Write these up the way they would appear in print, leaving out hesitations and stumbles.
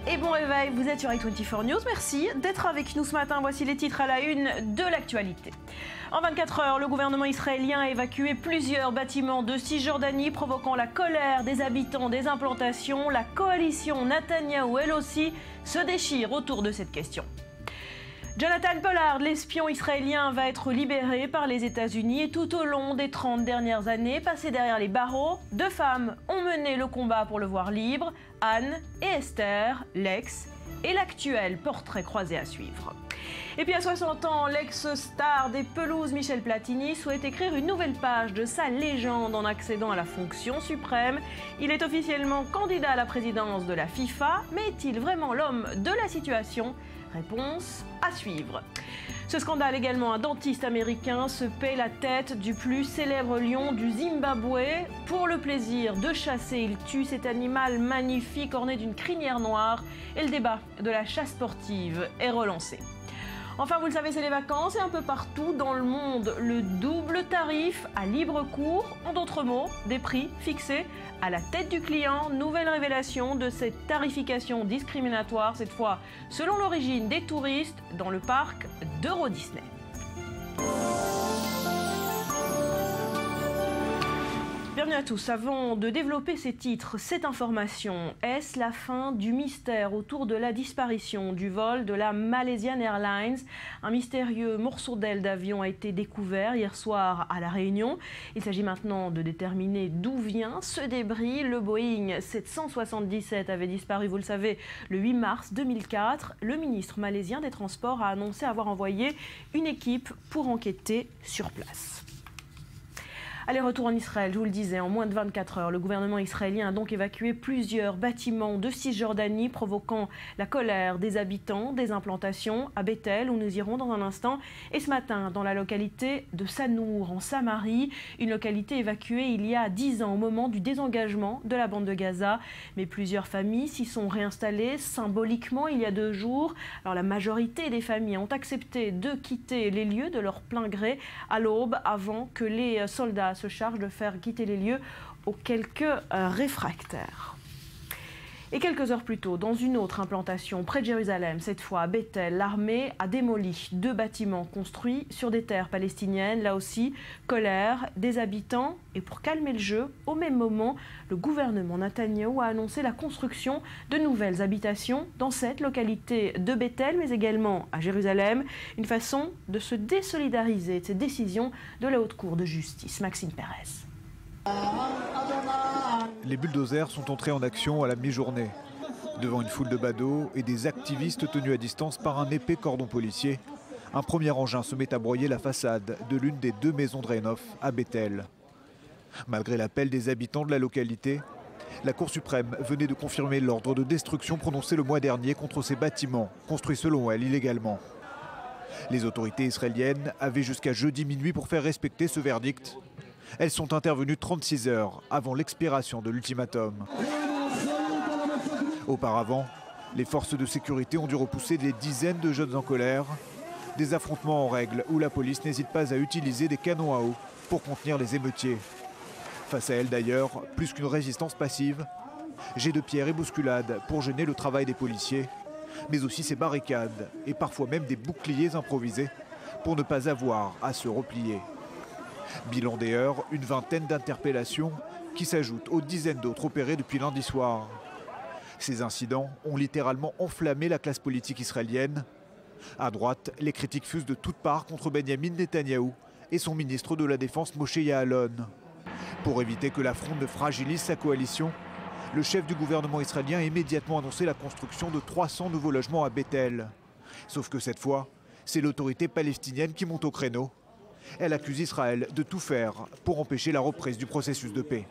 et bon réveil, vous êtes sur i24 News, merci d'être avec nous ce matin. Voici les titres à la une de l'actualité. En 24 heures, le gouvernement israélien a évacué plusieurs bâtiments de Cisjordanie, provoquant la colère des habitants des implantations. La coalition Netanyahou, elle aussi, se déchire autour de cette question. Jonathan Pollard, l'espion israélien, va être libéré par les États-Unis et tout au long des 30 dernières années, passé derrière les barreaux, deux femmes ont mené le combat pour le voir libre, Anne et Esther, l'ex et l'actuel portrait croisé à suivre. Et puis à 60 ans, l'ex-star des pelouses Michel Platini souhaite écrire une nouvelle page de sa légende en accédant à la fonction suprême. Il est officiellement candidat à la présidence de la FIFA, mais est-il vraiment l'homme de la situation ? Réponse à suivre. Ce scandale également, un dentiste américain se paie la tête du plus célèbre lion du Zimbabwe. Pour le plaisir de chasser, il tue cet animal magnifique orné d'une crinière noire et le débat de la chasse sportive est relancé. Enfin, vous le savez, c'est les vacances et un peu partout dans le monde, le double tarif à libre cours. En d'autres mots, des prix fixés à la tête du client. Nouvelle révélation de cette tarification discriminatoire, cette fois selon l'origine des touristes dans le parc d'Euro Disney. Bienvenue à tous. Avant de développer ces titres, cette information, est-ce la fin du mystère autour de la disparition du vol de la Malaysian Airlines? Un mystérieux morceau d'aile d'avion a été découvert hier soir à La Réunion. Il s'agit maintenant de déterminer d'où vient ce débris. Le Boeing 777 avait disparu, vous le savez, le 8 mars 2004. Le ministre malaisien des Transports a annoncé avoir envoyé une équipe pour enquêter sur place. Allez, retour en Israël, je vous le disais, en moins de 24 heures, le gouvernement israélien a donc évacué plusieurs bâtiments de Cisjordanie, provoquant la colère des habitants des implantations à Bethel, où nous irons dans un instant. Et ce matin, dans la localité de Sanour, en Samarie, une localité évacuée il y a 10 ans, au moment du désengagement de la bande de Gaza. Mais plusieurs familles s'y sont réinstallées symboliquement il y a 2 jours. Alors la majorité des familles ont accepté de quitter les lieux de leur plein gré à l'aube, avant que les soldats se charge de faire quitter les lieux aux quelques réfractaires. Et quelques heures plus tôt, dans une autre implantation près de Jérusalem, cette fois à Bethel, l'armée a démoli 2 bâtiments construits sur des terres palestiniennes. Là aussi, colère des habitants. Et pour calmer le jeu, au même moment, le gouvernement Netanyahou a annoncé la construction de nouvelles habitations dans cette localité de Bethel, mais également à Jérusalem. Une façon de se désolidariser de ces décisions de la Haute Cour de justice. Maxime Pérez. Les bulldozers sont entrés en action à la mi-journée. Devant une foule de badauds et des activistes tenus à distance par un épais cordon policier, un premier engin se met à broyer la façade de l'une des 2 maisons de Reinhof à Bethel. Malgré l'appel des habitants de la localité, la Cour suprême venait de confirmer l'ordre de destruction prononcé le mois dernier contre ces bâtiments, construits selon elle illégalement. Les autorités israéliennes avaient jusqu'à jeudi minuit pour faire respecter ce verdict. Elles sont intervenues 36 heures avant l'expiration de l'ultimatum. Auparavant, les forces de sécurité ont dû repousser des dizaines de jeunes en colère. Des affrontements en règle où la police n'hésite pas à utiliser des canons à eau pour contenir les émeutiers. Face à elle d'ailleurs, plus qu'une résistance passive, jets de pierre et bousculades pour gêner le travail des policiers, mais aussi ces barricades et parfois même des boucliers improvisés pour ne pas avoir à se replier. Bilan des heures, une vingtaine d'interpellations qui s'ajoutent aux dizaines d'autres opérées depuis lundi soir. Ces incidents ont littéralement enflammé la classe politique israélienne. À droite, les critiques fusent de toutes parts contre Benjamin Netanyahou et son ministre de la Défense Moshe Ya'alon. Pour éviter que la fronde ne fragilise sa coalition, le chef du gouvernement israélien a immédiatement annoncé la construction de 300 nouveaux logements à Bethel. Sauf que cette fois, c'est l'autorité palestinienne qui monte au créneau. Elle accuse Israël de tout faire pour empêcher la reprise du processus de paix.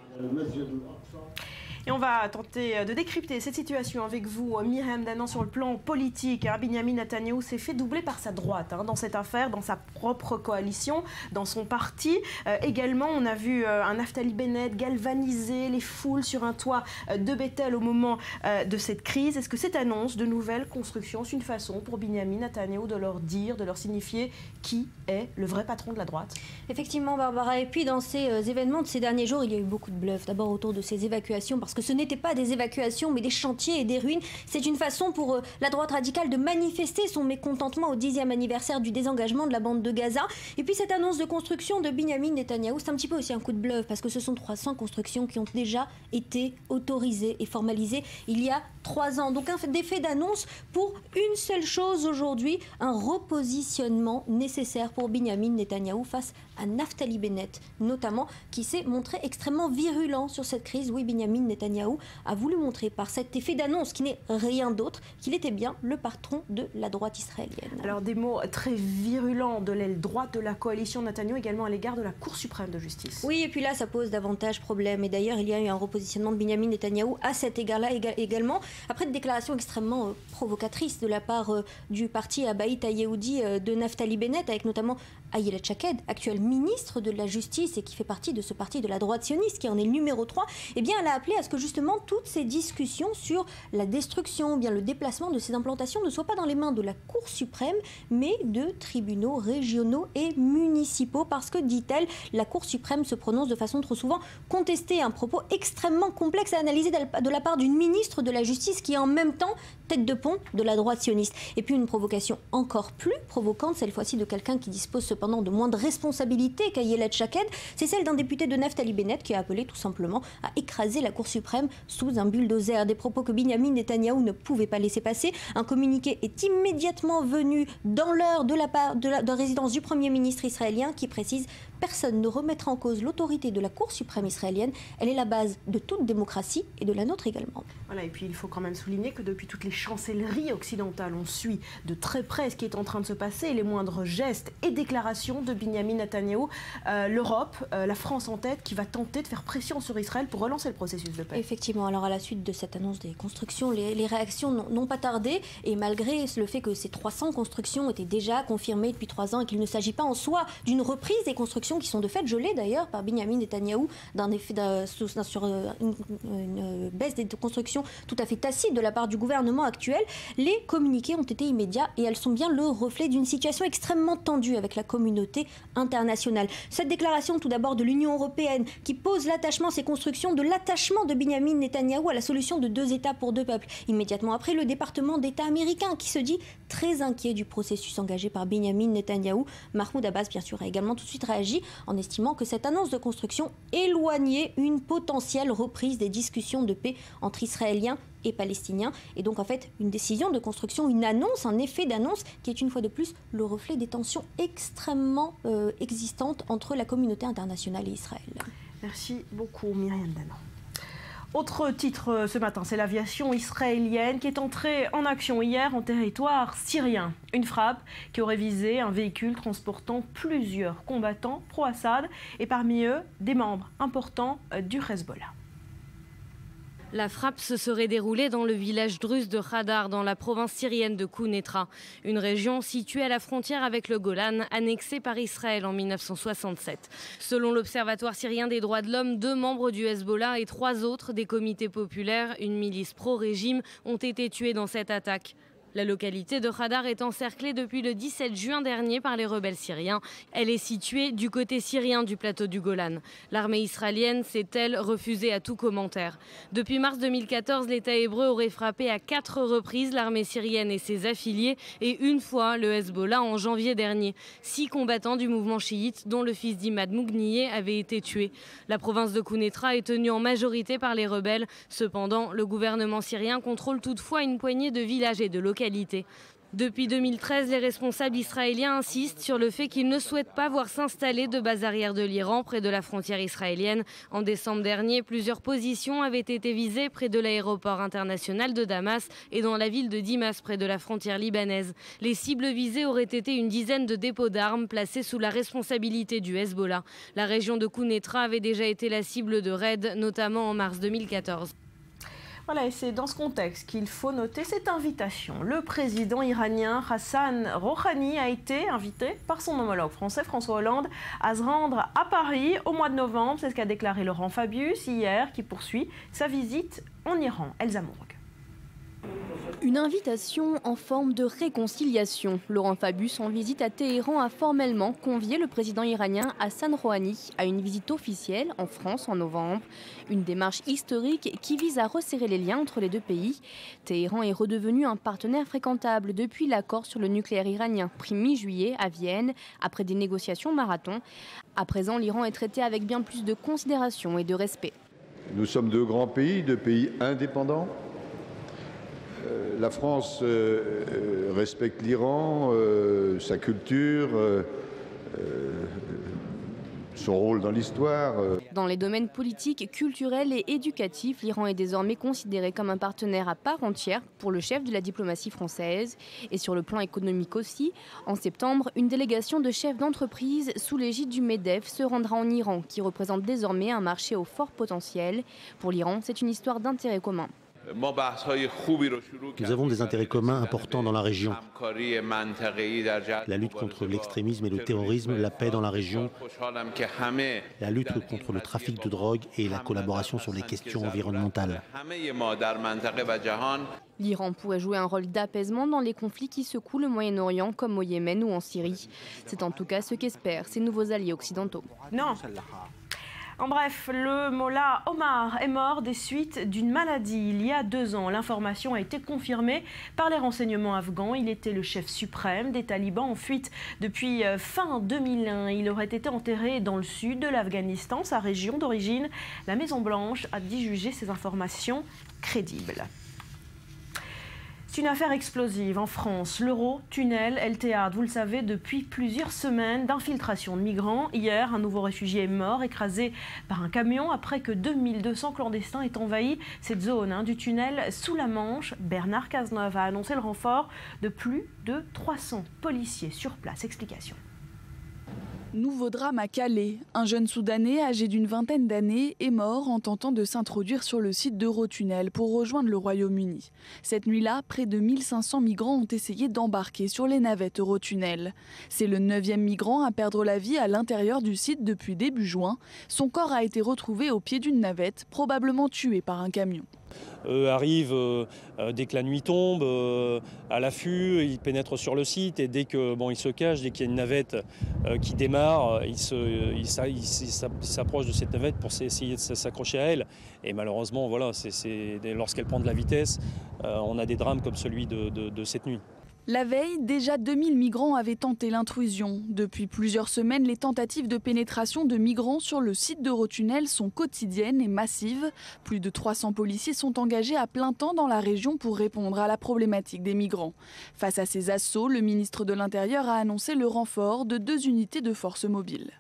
Et on va tenter de décrypter cette situation avec vous, Myriam Danan, sur le plan politique. Benjamin Netanyahou s'est fait doubler par sa droite dans cette affaire, dans sa propre coalition, dans son parti. Également, on a vu un Naftali Bennett galvaniser les foules sur un toit de Bethel au moment de cette crise. Est-ce que cette annonce de nouvelles constructions, c'est une façon pour Benjamin Netanyahou de leur dire, de leur signifier qui est le vrai patron de la droite? Effectivement, Barbara. Et puis, dans ces événements de ces derniers jours, il y a eu beaucoup de bluffs. D'abord autour de ces évacuations, parce que ce n'était pas des évacuations mais des chantiers et des ruines. C'est une façon pour la droite radicale de manifester son mécontentement au 10e anniversaire du désengagement de la bande de Gaza. Et puis cette annonce de construction de Binyamin Netanyahou, c'est un petit peu aussi un coup de bluff parce que ce sont 300 constructions qui ont déjà été autorisées et formalisées il y a 3 ans. Donc des faits d'annonce pour une seule chose aujourd'hui, un repositionnement nécessaire pour Binyamin Netanyahou face à Naftali Bennett, notamment, qui s'est montré extrêmement virulent sur cette crise. Oui, Binyamin Netanyahou a voulu montrer par cet effet d'annonce, qui n'est rien d'autre, qu'il était bien le patron de la droite israélienne. Alors des mots très virulents de l'aile droite de la coalition Netanyahou, également à l'égard de la Cour suprême de justice. Oui, et puis là, ça pose davantage problème. Et d'ailleurs, il y a eu un repositionnement de Binyamin Netanyahou à cet égard-là également, après une déclaration extrêmement provocatrice de la part du parti Abaït Yehoudi de Naftali Bennett, avec notamment Ayelet Shaked, actuelle ministre de la Justice et qui fait partie de ce parti de la droite sioniste, qui en est le numéro 3, eh bien, elle a appelé à ce que justement toutes ces discussions sur la destruction, bien le déplacement de ces implantations ne soient pas dans les mains de la Cour suprême, mais de tribunaux régionaux et municipaux, parce que, dit-elle, la Cour suprême se prononce de façon trop souvent contestée, un propos extrêmement complexe à analyser de la part d'une ministre de la Justice qui est en même temps tête de pont de la droite sioniste. Et puis une provocation encore plus provocante, cette fois-ci de quelqu'un qui dispose cependant de moins de responsabilités qu'Ayelet Shaked, c'est celle d'un député de Naftali Bennett qui a appelé tout simplement à écraser la Cour suprême sous un bulldozer. Des propos que Binyamin Netanyahou ne pouvait pas laisser passer. Un communiqué est immédiatement venu dans l'heure de la part de la résidence du Premier ministre israélien qui précise: personne ne remettra en cause l'autorité de la Cour suprême israélienne. Elle est la base de toute démocratie et de la nôtre également. Voilà, et puis il faut quand même souligner que depuis toutes les chancelleries occidentales, on suit de très près ce qui est en train de se passer, les moindres gestes et déclarations de Binyamin Netanyahou. L'Europe, la France en tête, qui va tenter de faire pression sur Israël pour relancer le processus de paix. Effectivement, alors à la suite de cette annonce des constructions, les réactions n'ont pas tardé, et malgré le fait que ces 300 constructions étaient déjà confirmées depuis 3 ans et qu'il ne s'agit pas en soi d'une reprise des constructions qui sont de fait gelées d'ailleurs par Binyamin Netanyahou sur une baisse des constructions tout à fait tacite de la part du gouvernement actuel, les communiqués ont été immédiats et elles sont bien le reflet d'une situation extrêmement tendue avec la communauté internationale. Cette déclaration tout d'abord de l'Union européenne qui pose l'attachement, ces constructions, de l'attachement de Binyamin Netanyahou à la solution de 2 États pour 2 peuples. Immédiatement après, le département d'État américain qui se dit très inquiet du processus engagé par Binyamin Netanyahou. Mahmoud Abbas, bien sûr, a également tout de suite réagi en estimant que cette annonce de construction éloignait une potentielle reprise des discussions de paix entre Israéliens et Palestiniens. Et donc, en fait, une décision de construction, une annonce, un effet d'annonce qui est une fois de plus le reflet des tensions extrêmement existantes entre la communauté internationale et Israël. Merci beaucoup, Myriam Danan. Autre titre ce matin, c'est l'aviation israélienne qui est entrée en action hier en territoire syrien. Une frappe qui aurait visé un véhicule transportant plusieurs combattants pro-Assad et parmi eux des membres importants du Hezbollah. La frappe se serait déroulée dans le village druze de Hadar, dans la province syrienne de Quneitra, une région située à la frontière avec le Golan, annexée par Israël en 1967. Selon l'Observatoire syrien des droits de l'homme, 2 membres du Hezbollah et 3 autres des comités populaires, une milice pro-régime, ont été tués dans cette attaque. La localité de Hadar est encerclée depuis le 17 juin dernier par les rebelles syriens. Elle est située du côté syrien du plateau du Golan. L'armée israélienne s'est, elle, refusée à tout commentaire. Depuis mars 2014, l'État hébreu aurait frappé à 4 reprises l'armée syrienne et ses affiliés et une fois le Hezbollah en janvier dernier. 6 combattants du mouvement chiite, dont le fils d'Imad Mougniyeh, avaient été tués. La province de Quneitra est tenue en majorité par les rebelles. Cependant, le gouvernement syrien contrôle toutefois une poignée de villages et de localités. Depuis 2013, les responsables israéliens insistent sur le fait qu'ils ne souhaitent pas voir s'installer de base arrière de l'Iran près de la frontière israélienne. En décembre dernier, plusieurs positions avaient été visées près de l'aéroport international de Damas et dans la ville de Dimas près de la frontière libanaise. Les cibles visées auraient été une dizaine de dépôts d'armes placés sous la responsabilité du Hezbollah. La région de Quneitra avait déjà été la cible de raids, notamment en mars 2014. Voilà, et c'est dans ce contexte qu'il faut noter cette invitation. Le président iranien Hassan Rouhani a été invité par son homologue français François Hollande à se rendre à Paris au mois de novembre. C'est ce qu'a déclaré Laurent Fabius hier, qui poursuit sa visite en Iran. Elsa Mourgue. Une invitation en forme de réconciliation. Laurent Fabius, en visite à Téhéran, a formellement convié le président iranien Hassan Rouhani à une visite officielle en France en novembre. Une démarche historique qui vise à resserrer les liens entre les deux pays. Téhéran est redevenu un partenaire fréquentable depuis l'accord sur le nucléaire iranien, pris mi-juillet à Vienne, après des négociations marathon. À présent, l'Iran est traité avec bien plus de considération et de respect. Nous sommes deux grands pays, deux pays indépendants. La France respecte l'Iran, sa culture, son rôle dans l'histoire. Dans les domaines politiques, culturels et éducatifs, l'Iran est désormais considéré comme un partenaire à part entière pour le chef de la diplomatie française. Et sur le plan économique aussi, en septembre, une délégation de chefs d'entreprise sous l'égide du MEDEF se rendra en Iran, qui représente désormais un marché au fort potentiel. Pour l'Iran, c'est une histoire d'intérêt commun. Nous avons des intérêts communs importants dans la région. La lutte contre l'extrémisme et le terrorisme, la paix dans la région, la lutte contre le trafic de drogue et la collaboration sur les questions environnementales. L'Iran pourrait jouer un rôle d'apaisement dans les conflits qui secouent le Moyen-Orient, comme au Yémen ou en Syrie. C'est en tout cas ce qu'espèrent ces nouveaux alliés occidentaux. Non. En bref, le mollah Omar est mort des suites d'une maladie il y a 2 ans. L'information a été confirmée par les renseignements afghans. Il était le chef suprême des talibans en fuite depuis fin 2001. Il aurait été enterré dans le sud de l'Afghanistan, sa région d'origine. La Maison-Blanche a dit juger ces informations crédibles. C'est une affaire explosive en France. L'Eurotunnel est le théâtre, vous le savez, depuis plusieurs semaines d'infiltration de migrants. Hier, un nouveau réfugié est mort, écrasé par un camion après que 2200 clandestins aient envahi cette zone du tunnel sous la Manche. Bernard Cazeneuve a annoncé le renfort de plus de 300 policiers sur place. Explication. Nouveau drame à Calais. Un jeune Soudanais âgé d'une vingtaine d'années est mort en tentant de s'introduire sur le site d'Eurotunnel pour rejoindre le Royaume-Uni. Cette nuit-là, près de 1500 migrants ont essayé d'embarquer sur les navettes Eurotunnel. C'est le 9e migrant à perdre la vie à l'intérieur du site depuis début juin. Son corps a été retrouvé au pied d'une navette, probablement tué par un camion. Arrive dès que la nuit tombe, à l'affût, il pénètre sur le site et dès que il se cache, dès qu'il y a une navette qui démarre, il s'approche de cette navette pour essayer de s'accrocher à elle. Et malheureusement, voilà, lorsqu'elle prend de la vitesse, on a des drames comme celui de cette nuit. La veille, déjà 2000 migrants avaient tenté l'intrusion. Depuis plusieurs semaines, les tentatives de pénétration de migrants sur le site d'Eurotunnel sont quotidiennes et massives. Plus de 300 policiers sont engagés à plein temps dans la région pour répondre à la problématique des migrants. Face à ces assauts, le ministre de l'Intérieur a annoncé le renfort de 2 unités de force mobile.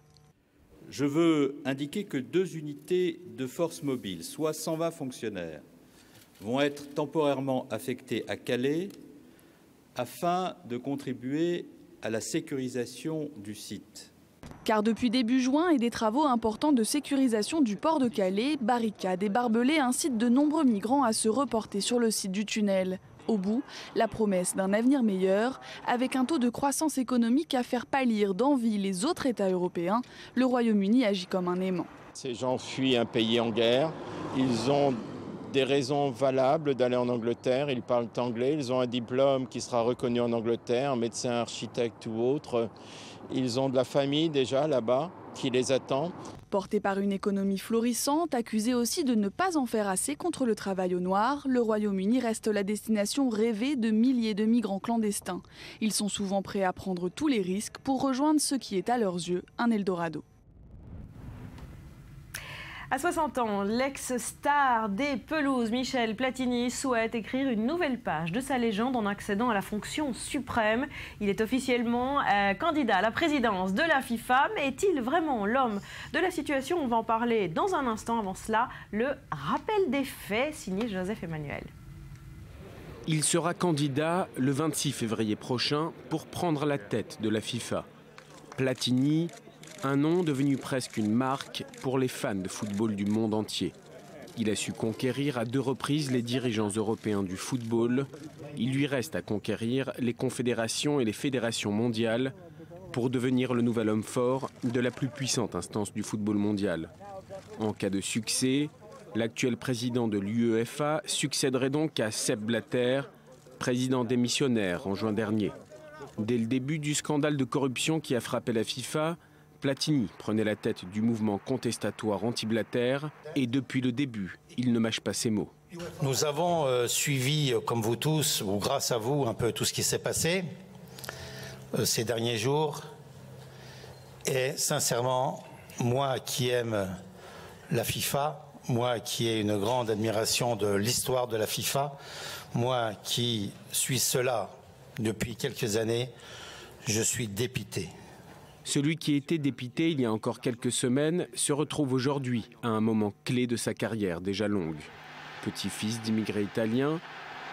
Je veux indiquer que 2 unités de force mobile, soit 120 fonctionnaires, vont être temporairement affectés à Calais afin de contribuer à la sécurisation du site. Car depuis début juin et des travaux importants de sécurisation du port de Calais, barricades et barbelés incitent de nombreux migrants à se reporter sur le site du tunnel. Au bout, la promesse d'un avenir meilleur, avec un taux de croissance économique à faire pâlir d'envie les autres États européens, le Royaume-Uni agit comme un aimant. Ces gens fuient un pays en guerre, ils ont des raisons valables d'aller en Angleterre, ils parlent anglais, ils ont un diplôme qui sera reconnu en Angleterre, un médecin, architecte ou autre. Ils ont de la famille déjà là-bas qui les attend. Porté par une économie florissante, accusé aussi de ne pas en faire assez contre le travail au noir, le Royaume-Uni reste la destination rêvée de milliers de migrants clandestins. Ils sont souvent prêts à prendre tous les risques pour rejoindre ce qui est à leurs yeux un Eldorado. À 60 ans, l'ex-star des pelouses Michel Platini souhaite écrire une nouvelle page de sa légende en accédant à la fonction suprême. Il est officiellement candidat à la présidence de la FIFA. Mais est-il vraiment l'homme de la situation? On va en parler dans un instant. Avant cela, le rappel des faits signé Joseph Emmanuel. Il sera candidat le 26 février prochain pour prendre la tête de la FIFA. Platini, un nom devenu presque une marque pour les fans de football du monde entier. Il a su conquérir à 2 reprises les dirigeants européens du football. Il lui reste à conquérir les confédérations et les fédérations mondiales pour devenir le nouvel homme fort de la plus puissante instance du football mondial. En cas de succès, L'actuel président de l'UEFA succéderait donc à Sepp Blatter, président démissionnaire en juin dernier. Dès le début du scandale de corruption qui a frappé la FIFA, Platini prenait la tête du mouvement contestatoire anti-Blatter et depuis le début, il ne mâche pas ses mots. Nous avons suivi, comme vous tous, ou grâce à vous, un peu tout ce qui s'est passé ces derniers jours. Et sincèrement, moi qui aime la FIFA, moi qui ai une grande admiration de l'histoire de la FIFA, moi qui suis cela depuis quelques années, je suis dépité. Celui qui était dépité il y a encore quelques semaines se retrouve aujourd'hui à un moment clé de sa carrière déjà longue. Petit-fils d'immigrés italiens,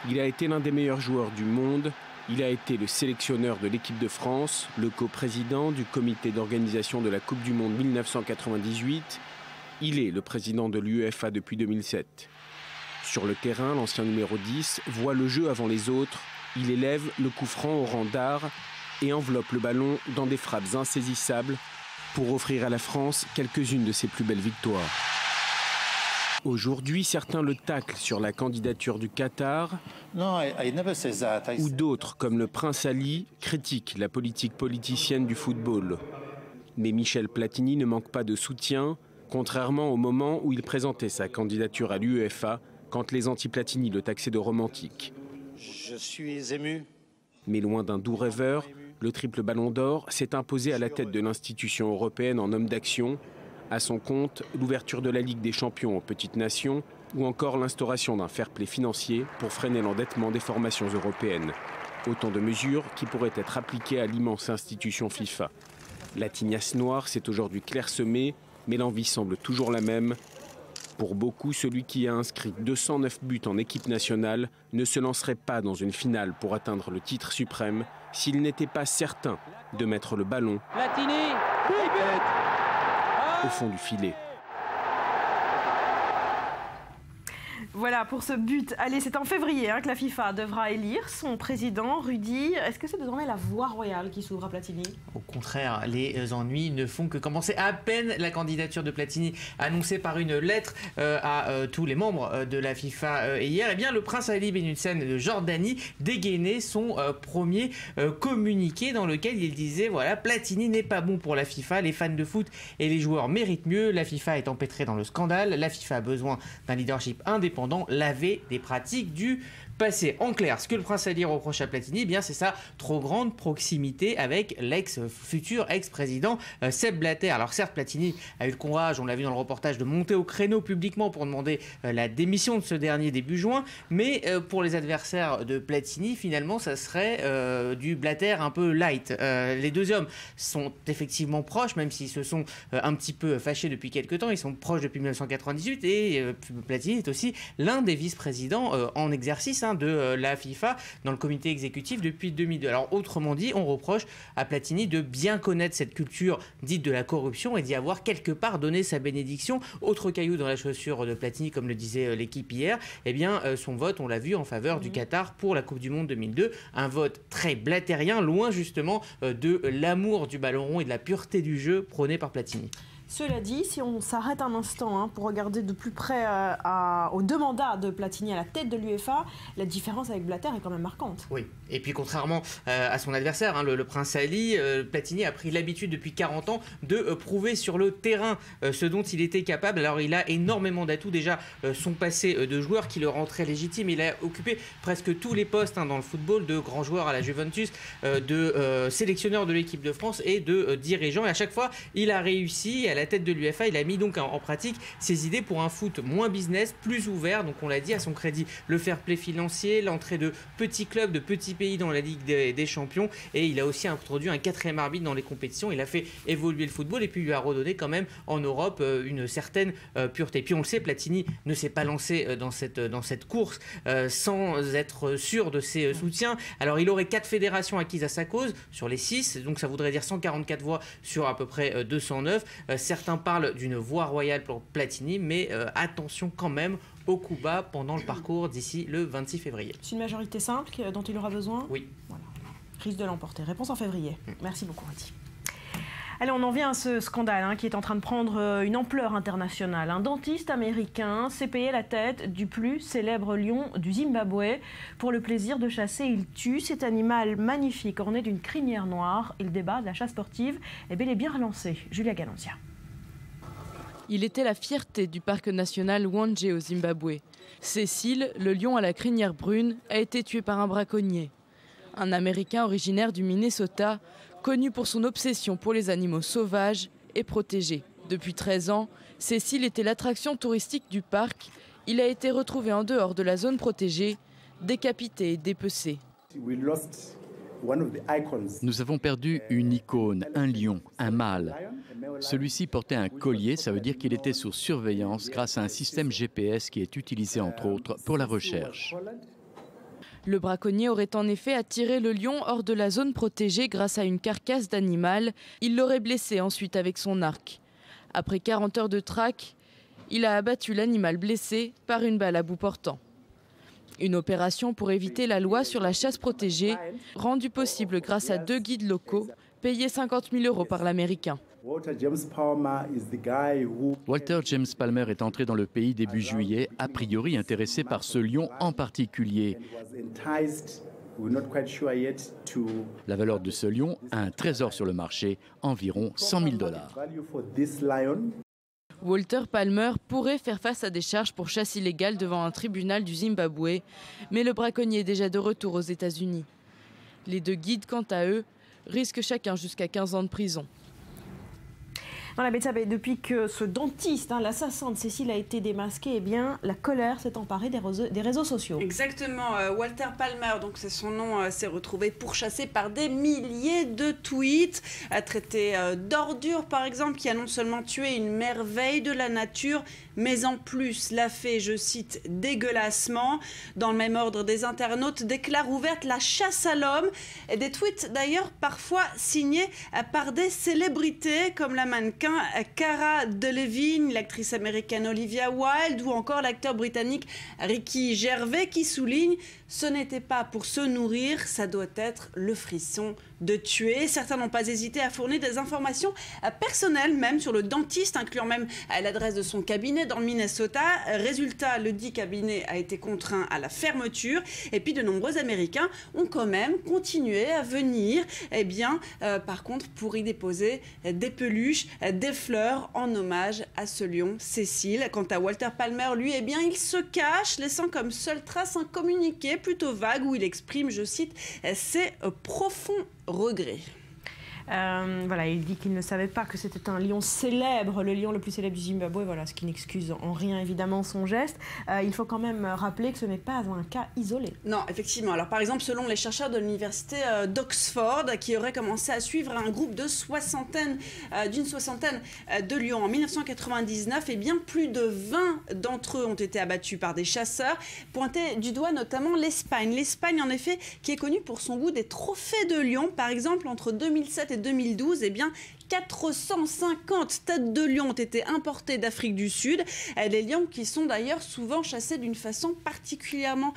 il a été l'un des meilleurs joueurs du monde. Il a été le sélectionneur de l'équipe de France, le coprésident du comité d'organisation de la Coupe du Monde 1998. Il est le président de l'UEFA depuis 2007. Sur le terrain, l'ancien numéro 10 voit le jeu avant les autres. Il élève le coup franc au rang d'art et enveloppe le ballon dans des frappes insaisissables pour offrir à la France quelques-unes de ses plus belles victoires. Aujourd'hui, certains le taclent sur la candidature du Qatar, ou d'autres, comme le prince Ali, critiquent la politique politicienne du football. Mais Michel Platini ne manque pas de soutien, contrairement au moment où il présentait sa candidature à l'UEFA, quand les anti-Platini le taxaient de romantique. Je suis ému. Mais loin d'un doux rêveur, le triple ballon d'or s'est imposé à la tête de l'institution européenne en homme d'action. À son compte, l'ouverture de la Ligue des champions aux petites nations ou encore l'instauration d'un fair-play financier pour freiner l'endettement des formations européennes. Autant de mesures qui pourraient être appliquées à l'immense institution FIFA. La tignasse noire s'est aujourd'hui clairsemée, mais l'envie semble toujours la même. Pour beaucoup, celui qui a inscrit 209 buts en équipe nationale ne se lancerait pas dans une finale pour atteindre le titre suprême s'il n'était pas certain de mettre le ballon au fond du filet. Voilà pour ce but. Allez, c'est en février que la FIFA devra élire son président, Rudy. Est-ce que c'est désormais la voie royale qui s'ouvre à Platini? Au contraire, les ennuis ne font que commencer. À peine la candidature de Platini annoncée par une lettre à tous les membres de la FIFA hier, eh bien, le prince Ali Ben Hussein de Jordanie dégainait son premier communiqué dans lequel il disait voilà, Platini n'est pas bon pour la FIFA, les fans de foot et les joueurs méritent mieux, la FIFA est empêtrée dans le scandale, la FIFA a besoin d'un leadership indépendant, laver des pratiques du passé. En clair, ce que le prince Ali reproche à Platini, eh bien c'est sa trop grande proximité avec futur ex-président Sepp Blatter. Alors certes, Platini a eu le courage, on l'a vu dans le reportage, de monter au créneau publiquement pour demander la démission de ce dernier début juin, mais pour les adversaires de Platini, finalement, ça serait du Blatter un peu light. Les deux hommes sont effectivement proches, même s'ils se sont un petit peu fâchés depuis quelques temps, ils sont proches depuis 1998 et Platini est aussi l'un des vice-présidents en exercice de la FIFA dans le comité exécutif depuis 2002. Alors autrement dit, on reproche à Platini de bien connaître cette culture dite de la corruption et d'y avoir quelque part donné sa bénédiction. Autre caillou dans la chaussure de Platini, comme le disait l'équipe hier, eh bien son vote, on l'a vu, en faveur du Qatar pour la Coupe du Monde 2002, un vote très blattérien, loin justement de l'amour du ballon rond et de la pureté du jeu prôné par Platini. Cela dit, si on s'arrête un instant pour regarder de plus près aux deux mandats de Platini à la tête de l'UEFA, la différence avec Blatter est quand même marquante. Oui, et puis contrairement à son adversaire, le prince Ali, Platini a pris l'habitude depuis 40 ans de prouver sur le terrain ce dont il était capable. Alors il a énormément d'atouts, déjà son passé de joueur qui le rend très légitime. Il a occupé presque tous les postes dans le football, de grand joueur à la Juventus, de sélectionneur de l'équipe de France et de dirigeant. Et à chaque fois, il a réussi. À la tête de l'UEFA, il a mis donc en pratique ses idées pour un foot moins business, plus ouvert. Donc on l'a dit, à son crédit, le fair play financier, l'entrée de petits clubs, de petits pays dans la Ligue des Champions, et il a aussi introduit un 4e arbitre dans les compétitions. Il a fait évoluer le football et puis lui a redonné quand même en Europe une certaine pureté. Et puis on le sait, Platini ne s'est pas lancé dans cette course sans être sûr de ses soutiens. Alors il aurait 4 fédérations acquises à sa cause sur les 6, donc ça voudrait dire 144 voix sur à peu près 209. Certains parlent d'une voie royale pour Platini, mais attention quand même au coup bas pendant le parcours d'ici le 26 février. C'est une majorité simple dont il aura besoin? Oui. Voilà. Risque de l'emporter. Réponse en février. Merci beaucoup, Rudy. Allez, on en vient à ce scandale qui est en train de prendre une ampleur internationale. Un dentiste américain s'est payé la tête du plus célèbre lion du Zimbabwe. Pour le plaisir de chasser, il tue cet animal magnifique orné d'une crinière noire. Et le débat de la chasse sportive est bel et bien relancé. Julia Galanzia. Il était la fierté du parc national Hwange au Zimbabwe. Cécile, le lion à la crinière brune, a été tué par un braconnier. Un Américain originaire du Minnesota, connu pour son obsession pour les animaux sauvages et protégés. Depuis 13 ans, Cécile était l'attraction touristique du parc. Il a été retrouvé en dehors de la zone protégée, décapité et dépecé. Nous avons perdu une icône, un lion, un mâle. Celui-ci portait un collier, ça veut dire qu'il était sous surveillance grâce à un système GPS qui est utilisé entre autres pour la recherche. Le braconnier aurait en effet attiré le lion hors de la zone protégée grâce à une carcasse d'animal. Il l'aurait blessé ensuite avec son arc. Après 40 heures de traque, il a abattu l'animal blessé par une balle à bout portant. Une opération pour éviter la loi sur la chasse protégée, rendue possible grâce à 2 guides locaux, payés 50 000 € par l'Américain. Walter James Palmer est entré dans le pays début juillet, a priori intéressé par ce lion en particulier. La valeur de ce lion, un trésor sur le marché, environ 100 000 $. Walter Palmer pourrait faire face à des charges pour chasse illégale devant un tribunal du Zimbabwe, mais le braconnier est déjà de retour aux États-Unis. Les 2 guides, quant à eux, risquent chacun jusqu'à 15 ans de prison. Voilà, Betsabé, depuis que ce dentiste, l'assassin de Cécile, a été démasqué, eh bien, la colère s'est emparée des réseaux sociaux. Exactement. Walter Palmer, donc c'est son nom, s'est retrouvé pourchassé par des milliers de tweets, traité d'ordure, par exemple, qui a non seulement tué une merveille de la nature, mais en plus l'a fait, je cite, dégueulassement. Dans le même ordre, des internautes déclarent ouverte la chasse à l'homme. Et des tweets d'ailleurs parfois signés par des célébrités comme la mannequin Cara Delevingne, l'actrice américaine Olivia Wilde ou encore l'acteur britannique Ricky Gervais qui souligne « Ce n'était pas pour se nourrir, ça doit être le frisson de tuer ». Certains n'ont pas hésité à fournir des informations personnelles même sur le dentiste, incluant même l'adresse de son cabinet dans le Minnesota. Résultat, le dit cabinet a été contraint à la fermeture. Et puis de nombreux Américains ont quand même continué à venir, par contre, pour y déposer des peluches, des fleurs en hommage à ce lion, Cécile. Quant à Walter Palmer, lui, il se cache, laissant comme seule trace un communiqué plutôt vague où il exprime, je cite, ses profonds regrets. Voilà, il dit qu'il ne savait pas que c'était un lion célèbre, le lion le plus célèbre du Zimbabwe, voilà, ce qui n'excuse en rien évidemment son geste. Il faut quand même rappeler que ce n'est pas un cas isolé. Non, effectivement. Alors par exemple, selon les chercheurs de l'université d'Oxford, qui auraient commencé à suivre un groupe d'une soixantaine de lions en 1999, plus de 20 d'entre eux ont été abattus par des chasseurs, pointés du doigt notamment l'Espagne. L'Espagne, en effet, qui est connue pour son goût des trophées de lions. Par exemple, entre 2007 et 2012, 450 têtes de lions ont été importées d'Afrique du Sud. Des lions qui sont d'ailleurs souvent chassés d'une façon particulièrement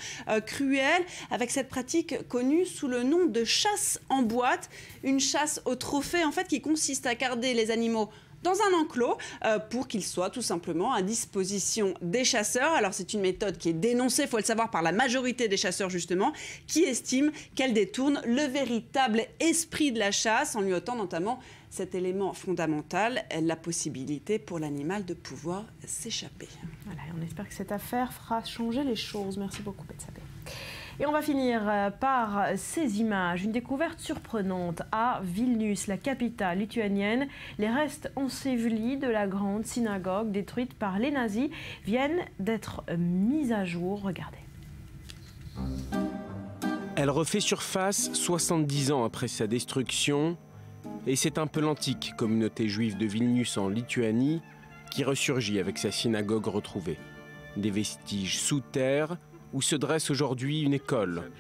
cruelle, avec cette pratique connue sous le nom de chasse en boîte. Une chasse au trophée, en fait, qui consiste à garder les animaux dans un enclos pour qu'ils soient tout simplement à disposition des chasseurs. Alors c'est une méthode qui est dénoncée, il faut le savoir, par la majorité des chasseurs justement, qui estiment qu'elle détourne le véritable esprit de la chasse en lui ôtant notamment cet élément fondamental, la possibilité pour l'animal de pouvoir s'échapper. Voilà, on espère que cette affaire fera changer les choses. Merci beaucoup, Betsabé. Et on va finir par ces images. Une découverte surprenante à Vilnius, la capitale lituanienne. Les restes ensevelis de la grande synagogue détruite par les nazis viennent d'être mis à jour. Regardez. Elle refait surface 70 ans après sa destruction. Et c'est un peu l'antique communauté juive de Vilnius en Lituanie qui ressurgit avec sa synagogue retrouvée. Des vestiges sous terre où se dresse aujourd'hui une école.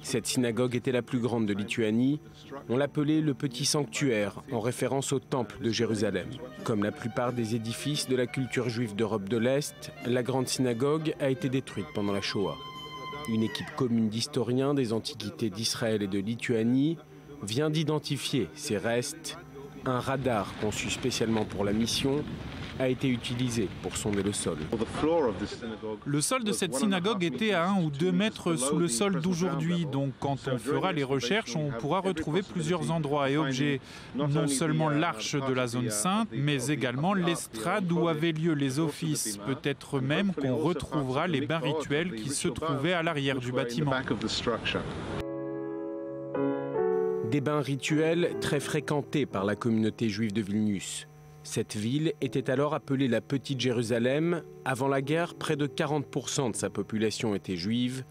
Cette synagogue était la plus grande de Lituanie. On l'appelait le Petit Sanctuaire, en référence au Temple de Jérusalem. Comme la plupart des édifices de la culture juive d'Europe de l'Est, la grande synagogue a été détruite pendant la Shoah. Une équipe commune d'historiens des antiquités d'Israël et de Lituanie vient d'identifier ces restes Un radar conçu spécialement pour la mission a été utilisé pour sonder le sol. Le sol de cette synagogue était à 1 ou 2 mètres sous le sol d'aujourd'hui. Donc quand on fera les recherches, on pourra retrouver plusieurs endroits et objets. Non seulement l'arche de la zone sainte, mais également l'estrade où avaient lieu les offices. Peut-être même qu'on retrouvera les bains rituels qui se trouvaient à l'arrière du bâtiment. Des bains rituels très fréquentés par la communauté juive de Vilnius. Cette ville était alors appelée la Petite Jérusalem. Avant la guerre, près de 40% de sa population était juive.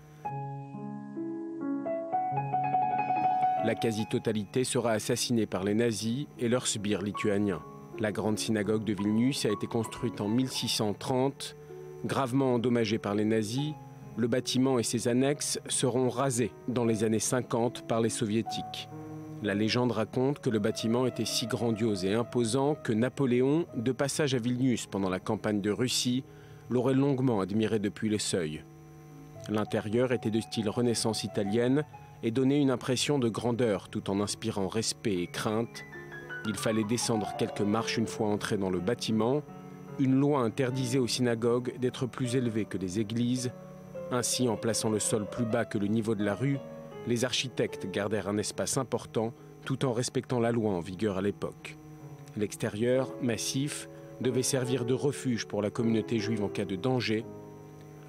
La quasi-totalité sera assassinée par les nazis et leurs sbires lituaniens. La grande synagogue de Vilnius a été construite en 1630. Gravement endommagée par les nazis, le bâtiment et ses annexes seront rasés dans les années 50 par les soviétiques. La légende raconte que le bâtiment était si grandiose et imposant que Napoléon, de passage à Vilnius pendant la campagne de Russie, l'aurait longuement admiré depuis le seuil. L'intérieur était de style Renaissance italienne et donnait une impression de grandeur tout en inspirant respect et crainte. Il fallait descendre quelques marches une fois entré dans le bâtiment. Une loi interdisait aux synagogues d'être plus élevées que les églises. Ainsi, en plaçant le sol plus bas que le niveau de la rue, les architectes gardèrent un espace important tout en respectant la loi en vigueur à l'époque. L'extérieur, massif, devait servir de refuge pour la communauté juive en cas de danger.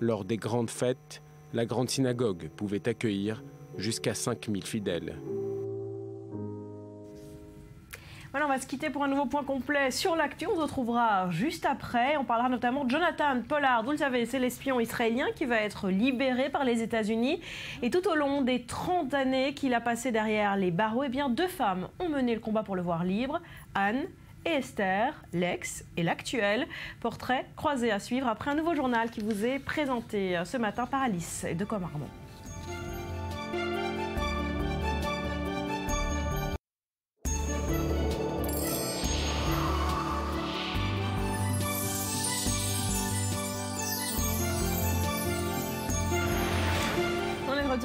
Lors des grandes fêtes, la grande synagogue pouvait accueillir jusqu'à 5000 fidèles. Voilà, on va se quitter pour un nouveau point complet sur l'actu. On se retrouvera juste après. On parlera notamment de Jonathan Pollard. Vous le savez, c'est l'espion israélien qui va être libéré par les États-Unis. Et tout au long des 30 années qu'il a passé derrière les barreaux, eh bien, 2 femmes ont mené le combat pour le voir libre. Anne et Esther, l'ex et l'actuel. Portrait croisé à suivre après un nouveau journal qui vous est présenté ce matin par Alice de Comarmont.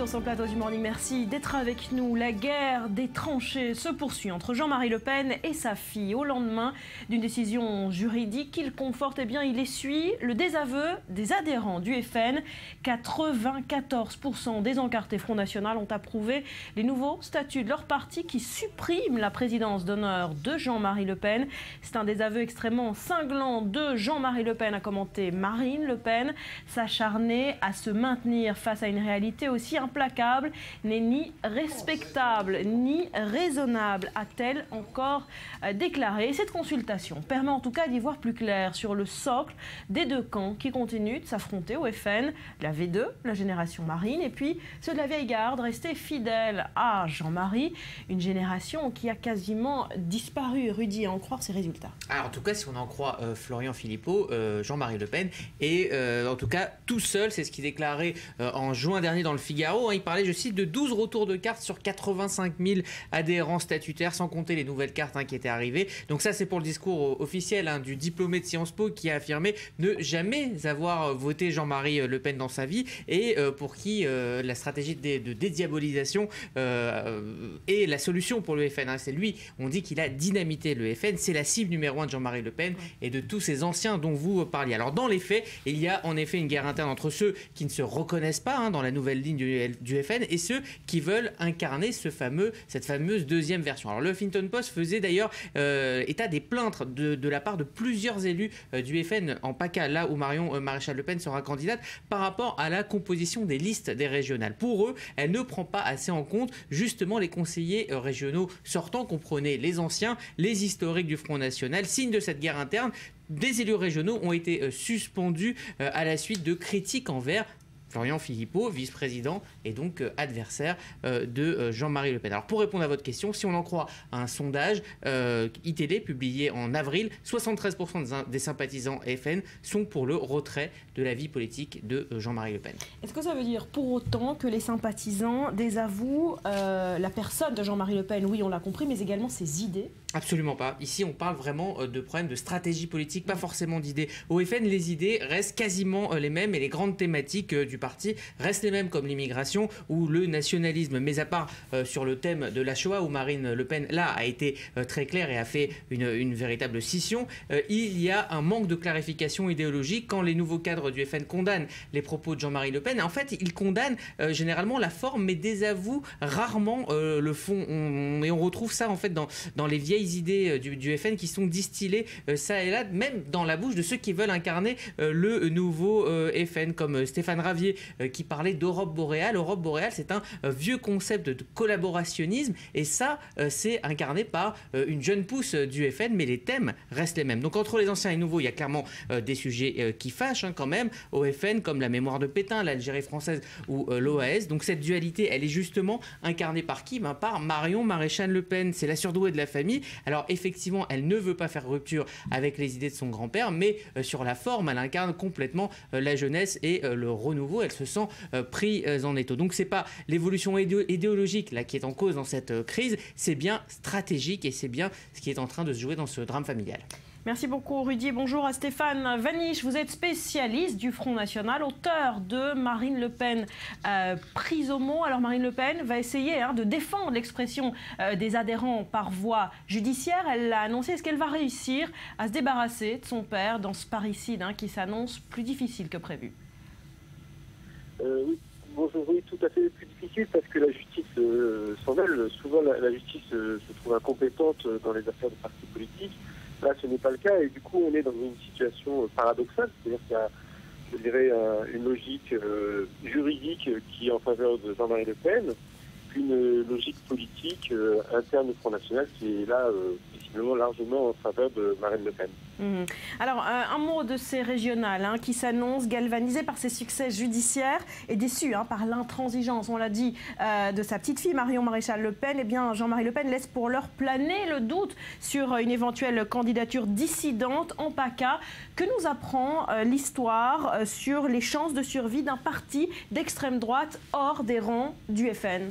Sur le plateau du Morning, merci d'être avec nous. La guerre des tranchées se poursuit entre Jean-Marie Le Pen et sa fille. Au lendemain d'une décision juridique qu'il conforte, eh bien, il essuie le désaveu des adhérents du FN. 94% des encartés Front National ont approuvé les nouveaux statuts de leur parti qui suppriment la présidence d'honneur de Jean-Marie Le Pen. C'est un désaveu extrêmement cinglant de Jean-Marie Le Pen, a commenté Marine Le Pen. S'acharner à se maintenir face à une réalité aussi implacable n'est ni respectable ni raisonnable, a-t-elle encore déclaré. Et cette consultation permet en tout cas d'y voir plus clair sur le socle des 2 camps qui continuent de s'affronter au FN, la V2, la génération Marine, et puis ceux de la vieille garde restés fidèles à Jean-Marie, une génération qui a quasiment disparu. Rudy, à en croire ces résultats. Alors, en tout cas, si on en croit Florian Philippot, Jean-Marie Le Pen est en tout cas tout seul, c'est ce qu'il déclarait en juin dernier dans le Figaro. Il parlait, je cite, de 12 retours de cartes sur 85 000 adhérents statutaires, sans compter les nouvelles cartes qui étaient arrivées. Donc ça, c'est pour le discours officiel du diplômé de Sciences Po qui a affirmé ne jamais avoir voté Jean-Marie Le Pen dans sa vie et pour qui la stratégie de dédiabolisation est la solution pour le FN. C'est lui, on dit qu'il a dynamité le FN, c'est la cible numéro 1 de Jean-Marie Le Pen et de tous ces anciens dont vous parliez. Alors dans les faits, il y a en effet une guerre interne entre ceux qui ne se reconnaissent pas dans la nouvelle ligne du FN et ceux qui veulent incarner cette fameuse deuxième version. Alors le Huffington Post faisait d'ailleurs état des plaintes de la part de plusieurs élus du FN en PACA, là où Marion Maréchal Le Pen sera candidate, par rapport à la composition des listes des régionales. Pour eux, elle ne prend pas assez en compte justement les conseillers régionaux sortants, comprenez les anciens, les historiques du Front National. Signe de cette guerre interne, des élus régionaux ont été suspendus à la suite de critiques envers Florian Philippot, vice-président et donc adversaire de Jean-Marie Le Pen. Alors pour répondre à votre question, si on en croit à un sondage ITD publié en avril, 73% des sympathisants FN sont pour le retrait de la vie politique de Jean-Marie Le Pen. Est-ce que ça veut dire pour autant que les sympathisants désavouent la personne de Jean-Marie Le Pen? Oui, on l'a compris, mais également ses idées. Absolument pas. Ici, on parle vraiment de problèmes de stratégie politique, pas forcément d'idées. Au FN, les idées restent quasiment les mêmes et les grandes thématiques du parti restent les mêmes, comme l'immigration ou le nationalisme. Mais à part sur le thème de la Shoah, où Marine Le Pen, là, a été très claire et a fait une véritable scission, il y a un manque de clarification idéologique quand les nouveaux cadres du FN condamnent les propos de Jean-Marie Le Pen. En fait, ils condamnent généralement la forme, mais désavouent rarement le fond. Et on retrouve ça, en fait, dans les vieilles idées du FN qui sont distillées ça et là, même dans la bouche de ceux qui veulent incarner le nouveau FN, comme Stéphane Ravier qui parlait d'Europe boréale. Europe boréale, c'est un vieux concept de collaborationnisme, et ça, c'est incarné par une jeune pousse du FN, mais les thèmes restent les mêmes. Donc entre les anciens et les nouveaux, il y a clairement des sujets qui fâchent quand même au FN, comme la mémoire de Pétain, l'Algérie française ou l'OAS. Donc cette dualité, elle est justement incarnée par qui? Par Marion Maréchal Le Pen. C'est la surdouée de la famille. Alors effectivement, elle ne veut pas faire rupture avec les idées de son grand-père, mais sur la forme, elle incarne complètement la jeunesse et le renouveau. Elle se sent prise en étau. Donc c'est pas l'évolution idéologique là qui est en cause dans cette crise, c'est bien stratégique, et c'est bien ce qui est en train de se jouer dans ce drame familial. Merci beaucoup Rudy. Bonjour à Stéphane Vanish. Vous êtes spécialiste du Front National, auteur de Marine Le Pen prise au mot. Alors Marine Le Pen va essayer de défendre l'expression des adhérents par voie judiciaire. Elle l'a annoncé. Est-ce qu'elle va réussir à se débarrasser de son père dans ce parricide qui s'annonce plus difficile que prévu? Oui. Bonjour, oui, tout à fait plus difficile parce que la justice s'en mêle. Souvent, la justice se trouve incompétente dans les affaires de partis politiques. Là, ce n'est pas le cas, et du coup, on est dans une situation paradoxale. C'est-à-dire qu'il y a, je dirais, une logique juridique qui est en faveur de Jean-Marie Le Pen, puis une logique politique interne au Front National qui est là, visiblement, largement en faveur de Marine Le Pen. Alors, un mot de ces régionales qui s'annoncent galvanisées par ses succès judiciaires et déçues par l'intransigeance, on l'a dit, de sa petite fille Marion Maréchal Le Pen. Eh bien, Jean-Marie Le Pen laisse pour l'heure planer le doute sur une éventuelle candidature dissidente en PACA. Que nous apprend l'histoire sur les chances de survie d'un parti d'extrême droite hors des rangs du FN?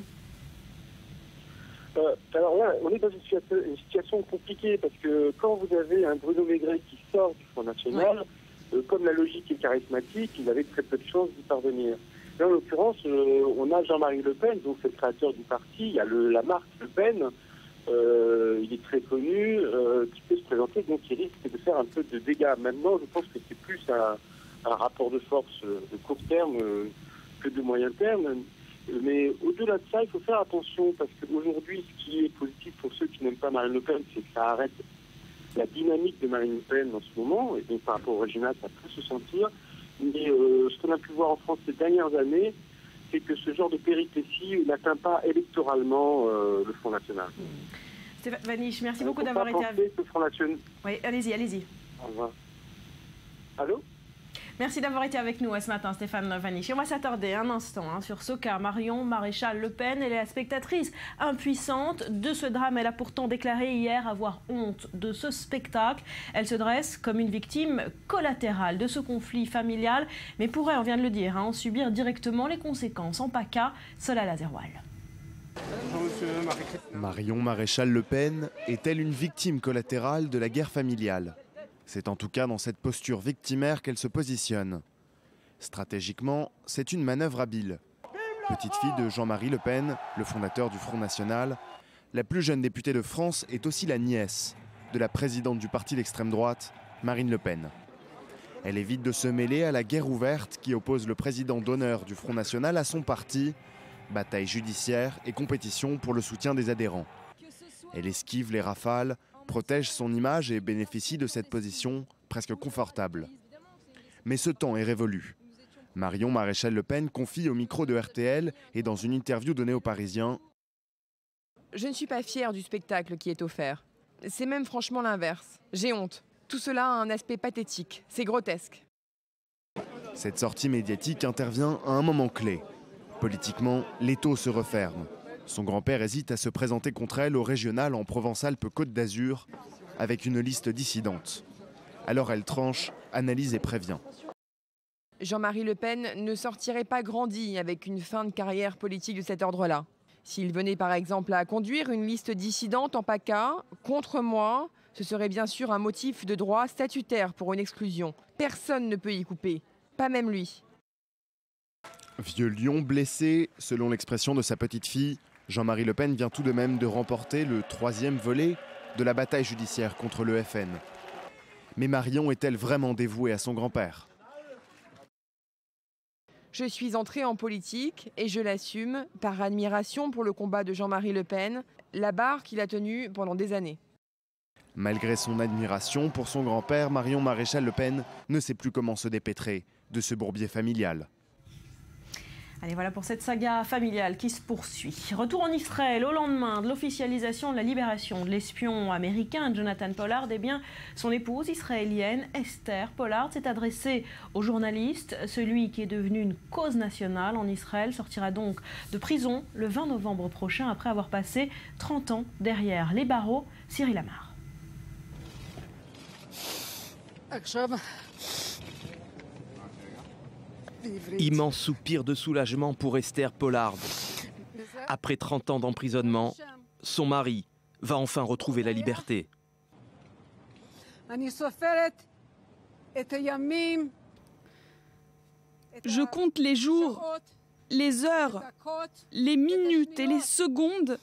Alors là, on est dans une situation compliquée parce que quand vous avez un Bruno Maigret qui sort du Front National, comme la logique est charismatique, il avait très peu de chances d'y parvenir. Là, en l'occurrence, on a Jean-Marie Le Pen, donc c'est le créateur du parti, il y a la marque Le Pen, il est très connu, qui peut se présenter, donc il risque de faire un peu de dégâts. Maintenant, je pense que c'est plus un rapport de force de court terme que de moyen terme. Mais au-delà de ça, il faut faire attention parce qu'aujourd'hui, ce qui est positif pour ceux qui n'aiment pas Marine Le Pen, c'est que ça arrête la dynamique de Marine Le Pen en ce moment. Et donc par rapport au régional, ça peut se sentir. Mais ce qu'on a pu voir en France ces dernières années, c'est que ce genre de péripéties n'atteint pas électoralement le Front National. Stéphane Vanish, merci beaucoup d'avoir été avec nous. Oui, allez-y. Au revoir. Allô? Merci d'avoir été avec nous ce matin, Stéphane Vanish. On va s'attarder un instant sur ce cas. Marion Maréchal Le Pen, elle est la spectatrice impuissante de ce drame. Elle a pourtant déclaré hier avoir honte de ce spectacle. Elle se dresse comme une victime collatérale de ce conflit familial, mais pourrait, on vient de le dire, en subir directement les conséquences en PACA. Solal Azerwal. Marion Maréchal Le Pen est-elle une victime collatérale de la guerre familiale ? C'est en tout cas dans cette posture victimaire qu'elle se positionne. Stratégiquement, c'est une manœuvre habile. Petite fille de Jean-Marie Le Pen, le fondateur du Front National, la plus jeune députée de France est aussi la nièce de la présidente du parti d'extrême droite, Marine Le Pen. Elle évite de se mêler à la guerre ouverte qui oppose le président d'honneur du Front National à son parti, bataille judiciaire et compétition pour le soutien des adhérents. Elle esquive les rafales, protège son image et bénéficie de cette position presque confortable. Mais ce temps est révolu. Marion Maréchal Le Pen confie au micro de RTL et dans une interview donnée aux Parisiens: Je ne suis pas fière du spectacle qui est offert. C'est même franchement l'inverse. J'ai honte. Tout cela a un aspect pathétique. C'est grotesque. Cette sortie médiatique intervient à un moment clé. Politiquement, l'étau se referme. Son grand-père hésite à se présenter contre elle au régional en Provence-Alpes-Côte d'Azur avec une liste dissidente. Alors elle tranche, analyse et prévient. Jean-Marie Le Pen ne sortirait pas grandi avec une fin de carrière politique de cet ordre-là. S'il venait par exemple à conduire une liste dissidente en PACA, contre moi, ce serait bien sûr un motif de droit statutaire pour une exclusion. Personne ne peut y couper, pas même lui. Vieux lion blessé, selon l'expression de sa petite fille, Jean-Marie Le Pen vient tout de même de remporter le 3e volet de la bataille judiciaire contre le FN. Mais Marion est-elle vraiment dévouée à son grand-père ? Je suis entrée en politique et je l'assume par admiration pour le combat de Jean-Marie Le Pen, la barre qu'il a tenue pendant des années. Malgré son admiration pour son grand-père, Marion Maréchal Le Pen ne sait plus comment se dépêtrer de ce bourbier familial. Allez, voilà pour cette saga familiale qui se poursuit. Retour en Israël au lendemain de l'officialisation de la libération de l'espion américain Jonathan Pollard. Eh bien, son épouse israélienne Esther Pollard s'est adressée aux journalistes. Celui qui est devenu une cause nationale en Israël sortira donc de prison le 20 novembre prochain après avoir passé 30 ans derrière les barreaux. Cyril Amar. Immense soupir de soulagement pour Esther Pollard. Après 30 ans d'emprisonnement, son mari va enfin retrouver la liberté. Je compte les jours, les heures, les minutes et les secondes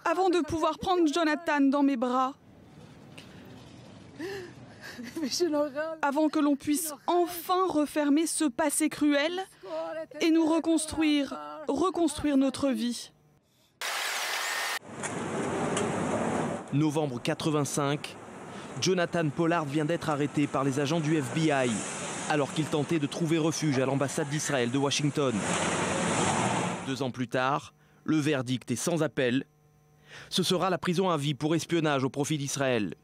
avant de pouvoir prendre Jonathan dans mes bras. Avant que l'on puisse enfin refermer ce passé cruel et nous reconstruire notre vie. Novembre 85, Jonathan Pollard vient d'être arrêté par les agents du FBI alors qu'il tentait de trouver refuge à l'ambassade d'Israël de Washington. 2 ans plus tard, le verdict est sans appel. Ce sera la prison à vie pour espionnage au profit d'Israël.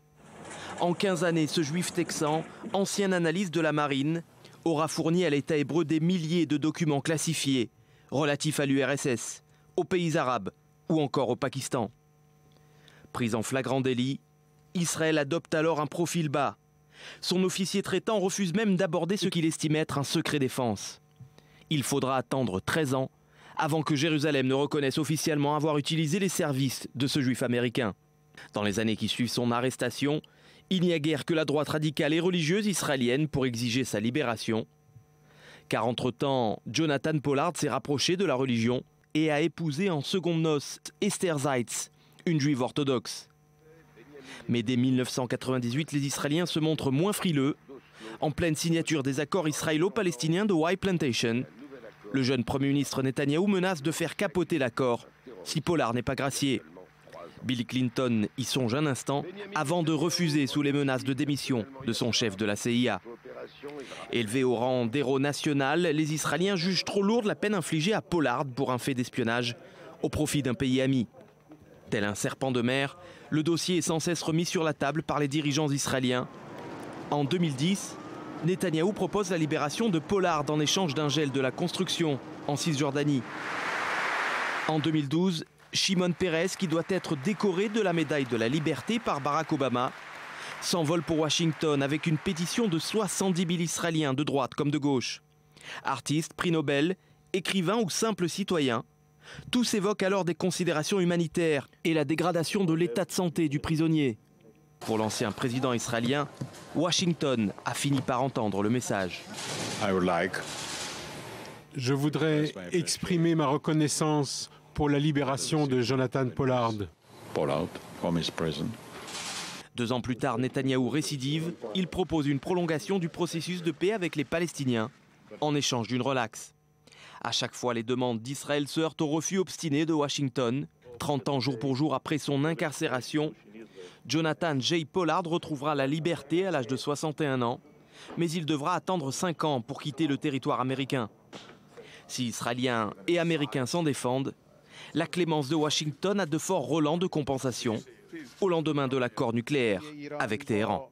En 15 années, ce juif texan, ancien analyste de la marine, aura fourni à l'État hébreu des milliers de documents classifiés relatifs à l'URSS, aux pays arabes ou encore au Pakistan. Pris en flagrant délit, Israël adopte alors un profil bas. Son officier traitant refuse même d'aborder ce qu'il estime être un secret défense. Il faudra attendre 13 ans avant que Jérusalem ne reconnaisse officiellement avoir utilisé les services de ce juif américain. Dans les années qui suivent son arrestation, il n'y a guère que la droite radicale et religieuse israélienne pour exiger sa libération. Car entre-temps, Jonathan Pollard s'est rapproché de la religion et a épousé en secondes noces Esther Zeitz, une juive orthodoxe. Mais dès 1998, les Israéliens se montrent moins frileux. En pleine signature des accords israélo-palestiniens de White Plantation, le jeune Premier ministre Netanyahou menace de faire capoter l'accord si Pollard n'est pas gracié. Bill Clinton y songe un instant avant de refuser sous les menaces de démission de son chef de la CIA. Élevé au rang d'héros national, les Israéliens jugent trop lourde la peine infligée à Pollard pour un fait d'espionnage au profit d'un pays ami. Tel un serpent de mer, le dossier est sans cesse remis sur la table par les dirigeants israéliens. En 2010, Netanyahou propose la libération de Pollard en échange d'un gel de la construction en Cisjordanie. En 2012, Shimon Peres, qui doit être décoré de la médaille de la liberté par Barack Obama, s'envole pour Washington avec une pétition de 70 000 Israéliens de droite comme de gauche. Artistes, prix Nobel, écrivains ou simples citoyens, tous évoquent alors des considérations humanitaires et la dégradation de l'état de santé du prisonnier. Pour l'ancien président israélien, Washington a fini par entendre le message. Je voudrais exprimer ma reconnaissance pour la libération de Jonathan Pollard. 2 ans plus tard, Netanyahou récidive. Il propose une prolongation du processus de paix avec les Palestiniens en échange d'une relaxe. À chaque fois, les demandes d'Israël se heurtent au refus obstiné de Washington. 30 ans jour pour jour après son incarcération, Jonathan J. Pollard retrouvera la liberté à l'âge de 61 ans, mais il devra attendre 5 ans pour quitter le territoire américain. Si Israéliens et Américains s'en défendent, la clémence de Washington a de forts relents de compensation au lendemain de l'accord nucléaire avec Téhéran.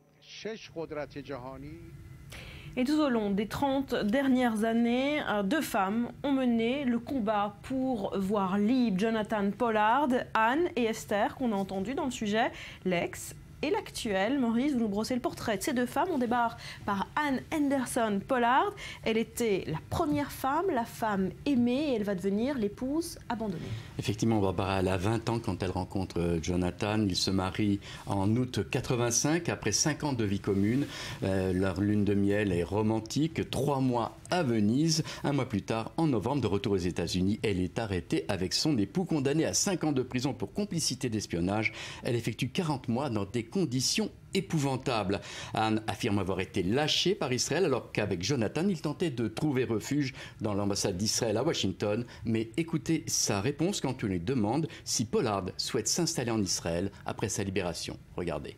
Et tout au long des 30 dernières années, 2 femmes ont mené le combat pour voir libre Jonathan Pollard, Anne et Esther, qu'on a entendu dans le sujet, l'ex et l'actuel. Maurice, vous nous brossez le portrait de ces deux femmes. On débarque par Anne Henderson Pollard. Elle était la première femme, la femme aimée, et elle va devenir l'épouse abandonnée. Effectivement, Barbara, elle a 20 ans quand elle rencontre Jonathan. Ils se marient en août 85, après 5 ans de vie commune. Leur lune de miel est romantique. 3 mois à Venise. 1 mois plus tard, en novembre, de retour aux États-Unis, elle est arrêtée avec son époux, condamné à 5 ans de prison pour complicité d'espionnage. Elle effectue 40 mois dans des conditions épouvantables. Anne affirme avoir été lâchée par Israël alors qu'avec Jonathan, il tentait de trouver refuge dans l'ambassade d'Israël à Washington. Mais écoutez sa réponse quand on lui demande si Pollard souhaite s'installer en Israël après sa libération. Regardez.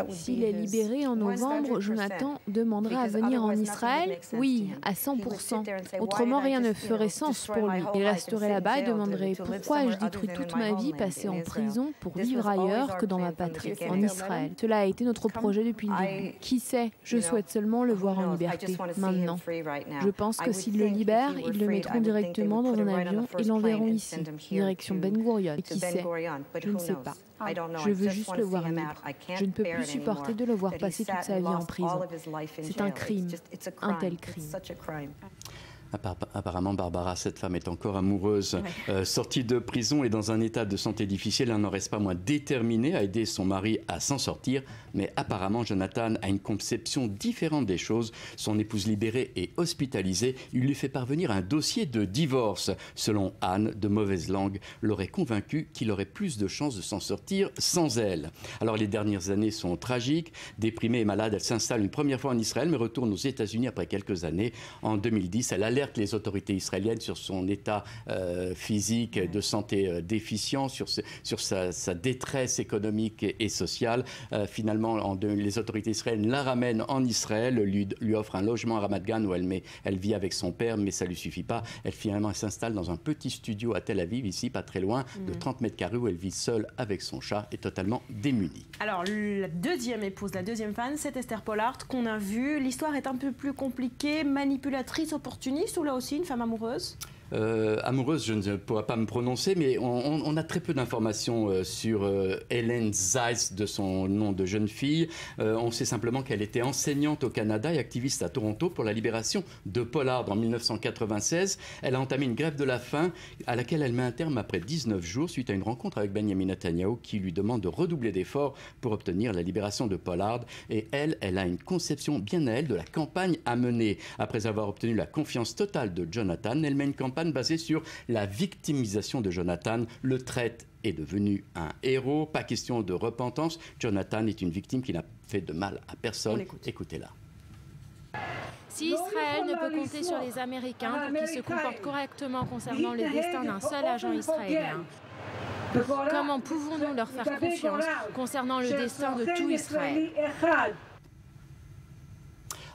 S'il est libéré en novembre, Jonathan demandera à venir en Israël? Oui, à 100%. Autrement, rien ne ferait sens pour lui. Il resterait là-bas et demanderait pourquoi ai-je détruit toute ma vie passée en prison pour vivre ailleurs que dans ma patrie, en Israël. Cela a été notre projet depuis le début. Qui sait, je souhaite seulement le voir en liberté, maintenant. Je pense que s'ils le libèrent, ils le mettront directement dans un avion et l'enverront ici, direction Ben Gurion. Qui sait, je ne sais pas. Je veux juste le voir libre. Je ne peux plus supporter de le voir passer toute sa vie en prison. C'est un crime, un tel crime. Apparemment, Barbara, cette femme est encore amoureuse. Sortie de prison et dans un état de santé difficile, elle n'en reste pas moins déterminée à aider son mari à s'en sortir. Mais apparemment, Jonathan a une conception différente des choses. Son épouse libérée et hospitalisée, il lui fait parvenir un dossier de divorce. Selon Anne, de mauvaise langue l'aurait convaincu qu'il aurait plus de chances de s'en sortir sans elle. Alors, les dernières années sont tragiques. Déprimée et malade, elle s'installe une première fois en Israël, mais retourne aux États-Unis après quelques années. En 2010, elle alerte les autorités israéliennes sur son état physique, de santé déficient, sur sa détresse économique et sociale. Finalement, les autorités israéliennes la ramènent en Israël, lui offrent un logement à Ramat Gan où elle vit avec son père, mais ça ne lui suffit pas. Elle s'installe dans un petit studio à Tel Aviv, ici, pas très loin, de 30 mètres carrés, où elle vit seule avec son chat et totalement démunie. Alors, la deuxième épouse, la deuxième femme, c'est Esther Pollard, qu'on a vue. L'histoire est un peu plus compliquée, manipulatrice, opportuniste, ou là aussi une femme amoureuse? Amoureuse, je ne pourrais pas me prononcer, mais on a très peu d'informations sur Hélène Zeiss, de son nom de jeune fille. On sait simplement qu'elle était enseignante au Canada et activiste à Toronto pour la libération de Pollard en 1996. Elle a entamé une grève de la faim à laquelle elle met un terme après 19 jours suite à une rencontre avec Benjamin Netanyahu qui lui demande de redoubler d'efforts pour obtenir la libération de Pollard. Et elle a une conception bien à elle de la campagne à mener. Après avoir obtenu la confiance totale de Jonathan, elle mène une campagne basée sur la victimisation de Jonathan. Le traite est devenu un héros. Pas question de repentance. Jonathan est une victime qui n'a fait de mal à personne. Écoutez-la. Si Israël ne peut compter sur les Américains pour qu'ils se comportent correctement concernant le destin d'un seul agent israélien, comment pouvons-nous leur faire confiance concernant le destin de tout Israël ?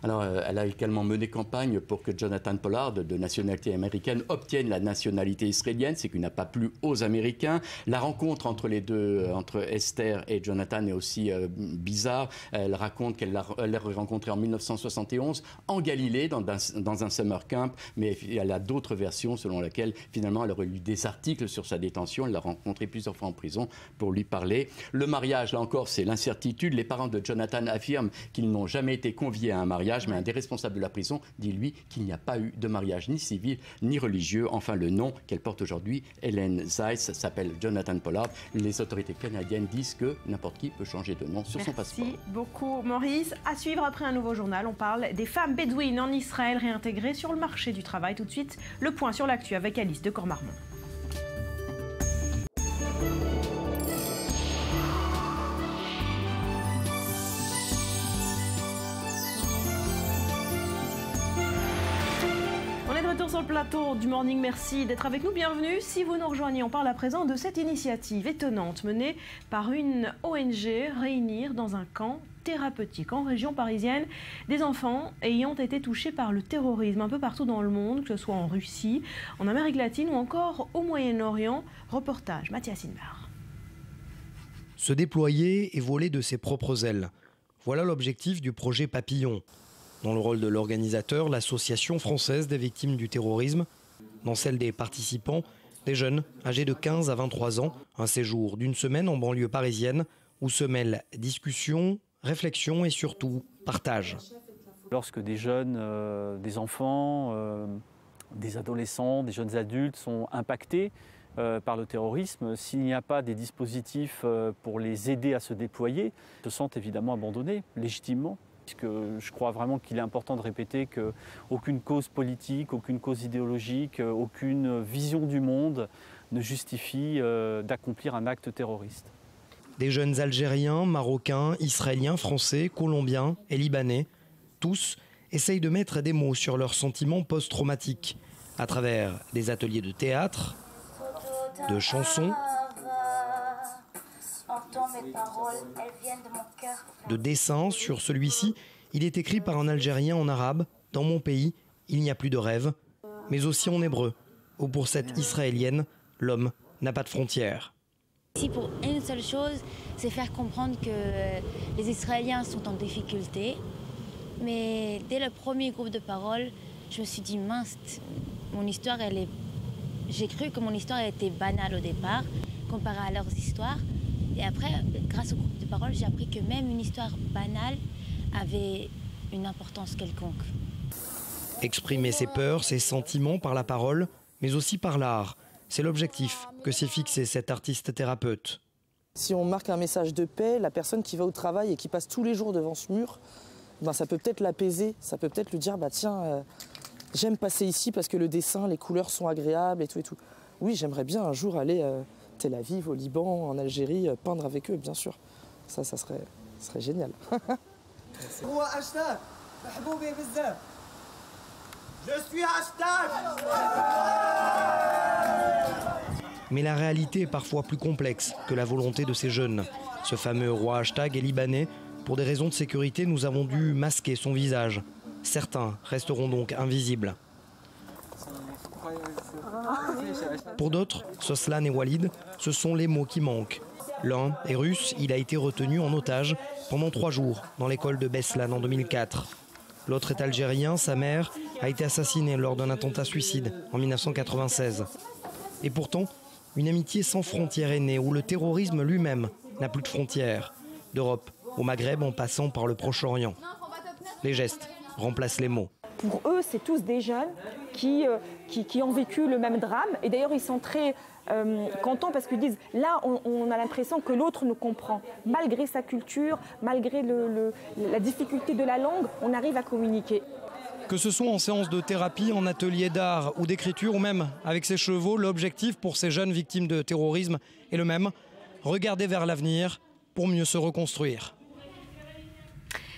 Alors, elle a également mené campagne pour que Jonathan Pollard, de nationalité américaine, obtienne la nationalité israélienne, ce qui n'a pas plu aux Américains. La rencontre entre les deux, entre Esther et Jonathan, est aussi bizarre. Elle raconte qu'elle l'a rencontré en 1971 en Galilée, dans un summer camp, mais elle a d'autres versions selon lesquelles, finalement, elle aurait lu des articles sur sa détention. Elle l'a rencontré plusieurs fois en prison pour lui parler. Le mariage, là encore, c'est l'incertitude. Les parents de Jonathan affirment qu'ils n'ont jamais été conviés à un mariage, mais un des responsables de la prison dit, lui, qu'il n'y a pas eu de mariage ni civil ni religieux. Enfin, le nom qu'elle porte aujourd'hui, Hélène Zeiss, s'appelle Jonathan Pollard. Les autorités canadiennes disent que n'importe qui peut changer de nom sur son passeport. Merci beaucoup, Maurice. À suivre après un nouveau journal, on parle des femmes bédouines en Israël réintégrées sur le marché du travail. Tout de suite, le point sur l'actu avec Alice de Cormarmont. Sur le plateau du Morning, merci d'être avec nous, bienvenue. Si vous nous rejoignez, on parle à présent de cette initiative étonnante menée par une ONG, réunir dans un camp thérapeutique en région parisienne des enfants ayant été touchés par le terrorisme un peu partout dans le monde, que ce soit en Russie, en Amérique latine ou encore au Moyen-Orient. Reportage Mathias Inbar. Se déployer et voler de ses propres ailes. Voilà l'objectif du projet Papillon. Dans le rôle de l'organisateur, l'Association française des victimes du terrorisme. Dans celle des participants, des jeunes âgés de 15 à 23 ans. Un séjour d'une semaine en banlieue parisienne où se mêlent discussion, réflexion et surtout partage. Lorsque des jeunes, des enfants, des adolescents, des jeunes adultes sont impactés par le terrorisme, s'il n'y a pas des dispositifs pour les aider à se déployer, ils se sentent évidemment abandonnés, légitimement. Puisque je crois vraiment qu'il est important de répéter qu'aucune cause politique, aucune cause idéologique, aucune vision du monde ne justifie d'accomplir un acte terroriste. Des jeunes Algériens, Marocains, Israéliens, Français, Colombiens et Libanais, tous essayent de mettre des mots sur leurs sentiments post-traumatiques à travers des ateliers de théâtre, de chansons, de dessins. Sur celui-ci, il est écrit par un Algérien en arabe « Dans mon pays, il n'y a plus de rêve », mais aussi en hébreu, où pour cette Israélienne, l'homme n'a pas de frontières. Ici pour une seule chose, c'est faire comprendre que les Israéliens sont en difficulté. Mais dès le premier groupe de parole, je me suis dit mince, mon histoire, j'ai cru que mon histoire était banale au départ, comparée à leurs histoires. Et après, grâce au groupe de parole, j'ai appris que même une histoire banale avait une importance quelconque. Exprimer ses peurs, ses sentiments par la parole, mais aussi par l'art. C'est l'objectif que s'est fixé cet artiste thérapeute. Si on marque un message de paix, la personne qui va au travail et qui passe tous les jours devant ce mur, ben ça peut peut-être l'apaiser, ça peut peut-être lui dire bah tiens, j'aime passer ici parce que le dessin, les couleurs sont agréables et tout et tout. Oui, j'aimerais bien un jour aller à Tel Aviv, au Liban, en Algérie, peindre avec eux, bien sûr. Ça serait génial. Je suis hashtag. Mais la réalité est parfois plus complexe que la volonté de ces jeunes. Ce fameux roi hashtag est libanais. Pour des raisons de sécurité, nous avons dû masquer son visage. Certains resteront donc invisibles. Pour d'autres, Soslan et Walid, ce sont les mots qui manquent. L'un est russe, il a été retenu en otage pendant 3 jours dans l'école de Beslan en 2004. L'autre est algérien, sa mère a été assassinée lors d'un attentat suicide en 1996. Et pourtant, une amitié sans frontières est née où le terrorisme lui-même n'a plus de frontières. D'Europe au Maghreb en passant par le Proche-Orient. Les gestes remplacent les mots. Pour eux, c'est tous des jeunes qui ont vécu le même drame. Et d'ailleurs, ils sont très contents parce qu'ils disent, là, on a l'impression que l'autre nous comprend. Malgré sa culture, malgré la difficulté de la langue, on arrive à communiquer. Que ce soit en séance de thérapie, en atelier d'art ou d'écriture, ou même avec ses chevaux, l'objectif pour ces jeunes victimes de terrorisme est le même. Regarder vers l'avenir pour mieux se reconstruire.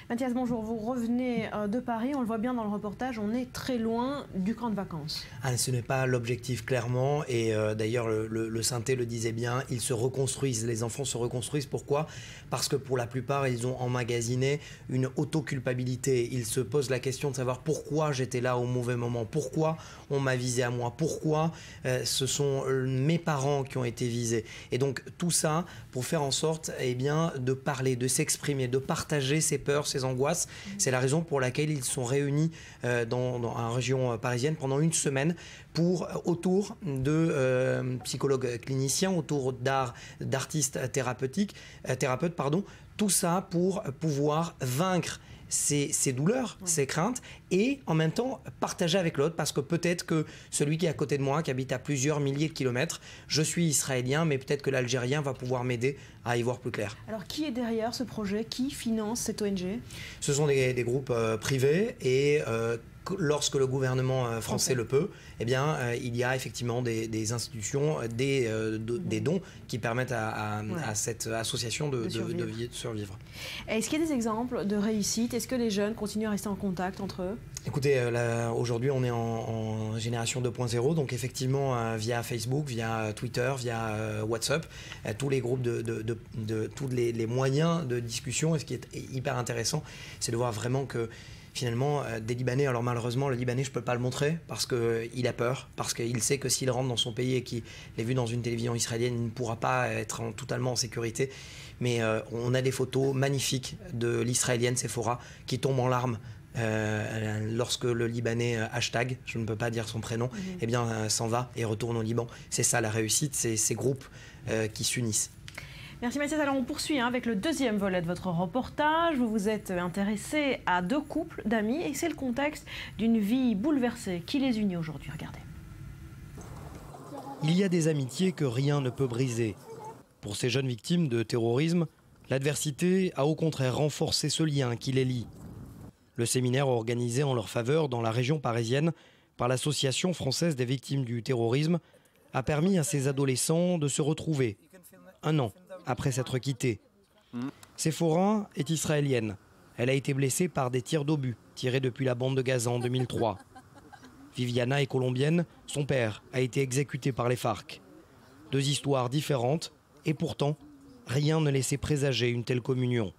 Mathias, bonjour. Vous revenez de Paris, on le voit bien dans le reportage, on est très loin du camp de vacances. Ce n'est pas l'objectif clairement et d'ailleurs le synthé le disait bien, ils se reconstruisent, les enfants se reconstruisent. Pourquoi ? Parce que pour la plupart, ils ont emmagasiné une autoculpabilité. Ils se posent la question de savoir pourquoi j'étais là au mauvais moment, pourquoi on m'a visé à moi, pourquoi ce sont mes parents qui ont été visés. Et donc tout ça pour faire en sorte de parler, de s'exprimer, de partager ses peurs, ses angoisses. C'est la raison pour laquelle ils sont réunis dans la région parisienne pendant une semaine autour de psychologues cliniciens, autour d'artistes thérapeutes, tout ça pour pouvoir vaincre ses douleurs, ses craintes et en même temps partager avec l'autre parce que peut-être que celui qui est à côté de moi, qui habite à plusieurs milliers de kilomètres, je suis israélien mais peut-être que l'Algérien va pouvoir m'aider à y voir plus clair. Alors qui est derrière ce projet? Qui finance cette ONG? Ce sont des groupes privés et lorsque le gouvernement français le peut, il y a effectivement des institutions, des dons qui permettent à cette association de survivre. Est-ce qu'il y a des exemples de réussite? Est-ce que les jeunes continuent à rester en contact entre eux? Écoutez, aujourd'hui on est en génération 2.0, donc effectivement via Facebook, via Twitter, via WhatsApp, tous les groupes tous les moyens de discussion. Et ce qui est hyper intéressant, c'est de voir vraiment que finalement, des Libanais, alors malheureusement, le Libanais, je ne peux pas le montrer parce qu'il a peur, parce qu'il sait que s'il rentre dans son pays et qu'il est vu dans une télévision israélienne, il ne pourra pas être totalement en sécurité. Mais on a des photos magnifiques de l'israélienne Sephora qui tombe en larmes lorsque le Libanais hashtag, je ne peux pas dire son prénom, s'en va et retourne au Liban. C'est ça la réussite, c'est ces groupes qui s'unissent. Merci Mathias. Alors on poursuit avec le deuxième volet de votre reportage. Vous vous êtes intéressé à 2 couples d'amis et c'est le contexte d'une vie bouleversée qui les unit aujourd'hui. Regardez. Il y a des amitiés que rien ne peut briser. Pour ces jeunes victimes de terrorisme, l'adversité a au contraire renforcé ce lien qui les lie. Le séminaire organisé en leur faveur dans la région parisienne par l'Association française des victimes du terrorisme a permis à ces adolescents de se retrouver 1 an après s'être quittés. Séphora est israélienne. Elle a été blessée par des tirs d'obus tirés depuis la bande de Gaza en 2003. Viviana est colombienne. Son père a été exécuté par les FARC. 2 histoires différentes et pourtant, rien ne laissait présager une telle communion.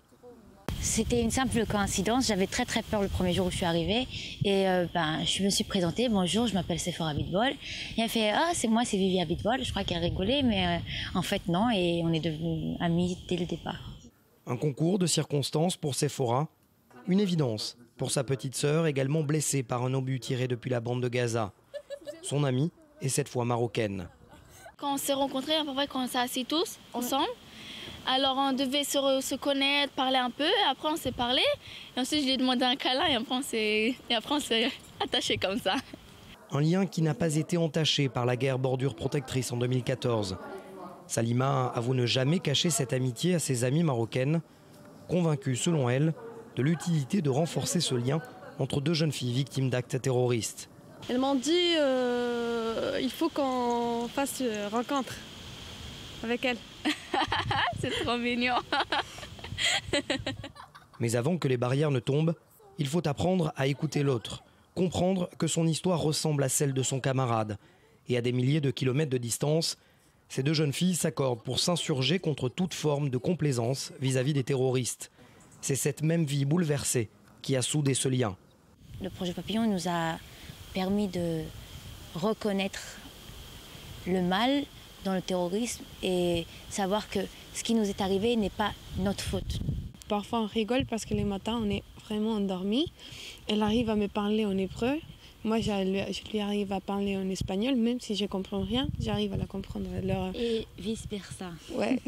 C'était une simple coïncidence. J'avais très peur le premier jour où je suis arrivée. Et je me suis présentée. Bonjour, je m'appelle Séphora Bitbol. Et elle fait ah, c'est moi, c'est Viviane Bitbol. Je crois qu'elle rigolait, mais en fait non. Et on est devenus amis dès le départ. Un concours de circonstances pour Séphora. Une évidence pour sa petite sœur, également blessée par un obus tiré depuis la bande de Gaza. Son amie est cette fois marocaine. Quand on s'est rencontrés, à peu près quand on s'est assis tous ensemble, alors on devait se connaître, parler un peu, après on s'est parlé, et ensuite je lui ai demandé un câlin et après on s'est attachés comme ça. Un lien qui n'a pas été entaché par la guerre bordure protectrice en 2014. Salima avoue ne jamais cacher cette amitié à ses amies marocaines, convaincue selon elle de l'utilité de renforcer ce lien entre 2 jeunes filles victimes d'actes terroristes. Elles m'ont dit il faut qu'on fasse une rencontre avec elle. C'est trop mignon. Mais avant que les barrières ne tombent, il faut apprendre à écouter l'autre, comprendre que son histoire ressemble à celle de son camarade. Et à des milliers de kilomètres de distance, ces 2 jeunes filles s'accordent pour s'insurger contre toute forme de complaisance vis-à-vis des terroristes. C'est cette même vie bouleversée qui a soudé ce lien. Le projet Papillon nous a permis de reconnaître le mal dans le terrorisme et savoir que ce qui nous est arrivé n'est pas notre faute. Parfois on rigole parce que les matins on est vraiment endormis. Elle arrive à me parler en hébreu. Moi je lui arrive à parler en espagnol, même si je ne comprends rien, j'arrive à la comprendre. Alors, et vice versa. Ouais,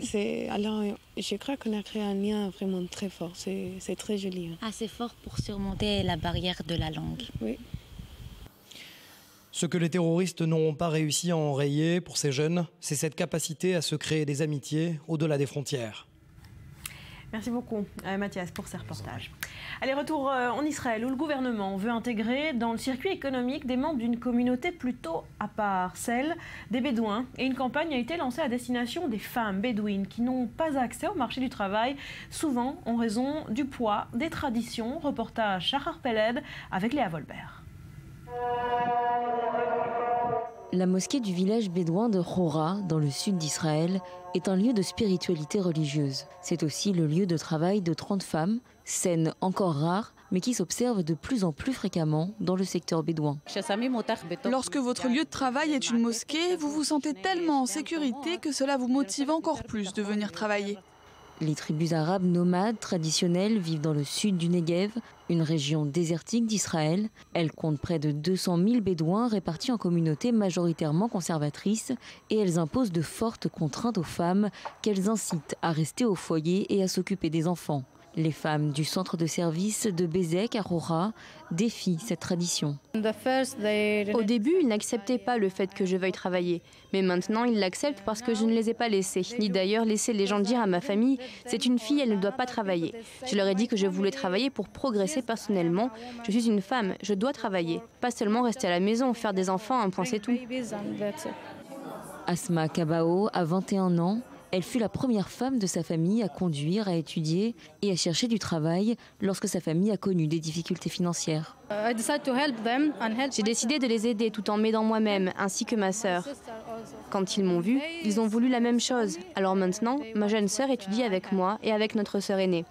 alors je crois qu'on a créé un lien vraiment très fort, c'est très joli. Hein. Assez fort pour surmonter la barrière de la langue. Oui. Ce que les terroristes n'auront pas réussi à enrayer pour ces jeunes, c'est cette capacité à se créer des amitiés au-delà des frontières. Merci beaucoup Mathias pour ces reportages. Allez, retour en Israël où le gouvernement veut intégrer dans le circuit économique des membres d'une communauté plutôt à part, celle des Bédouins. Et une campagne a été lancée à destination des femmes bédouines qui n'ont pas accès au marché du travail, souvent en raison du poids des traditions. Reportage Shahar Peled avec Léa Volbert. La mosquée du village bédouin de Hora, dans le sud d'Israël, est un lieu de spiritualité religieuse. C'est aussi le lieu de travail de 30 femmes, scène encore rare, mais qui s'observe de plus en plus fréquemment dans le secteur bédouin. Lorsque votre lieu de travail est une mosquée, vous vous sentez tellement en sécurité que cela vous motive encore plus de venir travailler. Les tribus arabes nomades traditionnelles vivent dans le sud du Negev, une région désertique d'Israël. Elles comptent près de 200 000 bédouins répartis en communautés majoritairement conservatrices et elles imposent de fortes contraintes aux femmes qu'elles incitent à rester au foyer et à s'occuper des enfants. Les femmes du centre de service de Bézek à Hora défient cette tradition. Au début, ils n'acceptaient pas le fait que je veuille travailler. Mais maintenant, ils l'acceptent parce que je ne les ai pas laissés, ni d'ailleurs laisser les gens dire à ma famille « c'est une fille, elle ne doit pas travailler ». Je leur ai dit que je voulais travailler pour progresser personnellement. Je suis une femme, je dois travailler. Pas seulement rester à la maison, faire des enfants, un point c'est tout. Asma Kabao a 21 ans. Elle fut la première femme de sa famille à conduire, à étudier et à chercher du travail lorsque sa famille a connu des difficultés financières. J'ai décidé de les aider tout en m'aidant moi-même, ainsi que ma sœur. Quand ils m'ont vue, ils ont voulu la même chose. Alors maintenant, ma jeune sœur étudie avec moi et avec notre sœur aînée.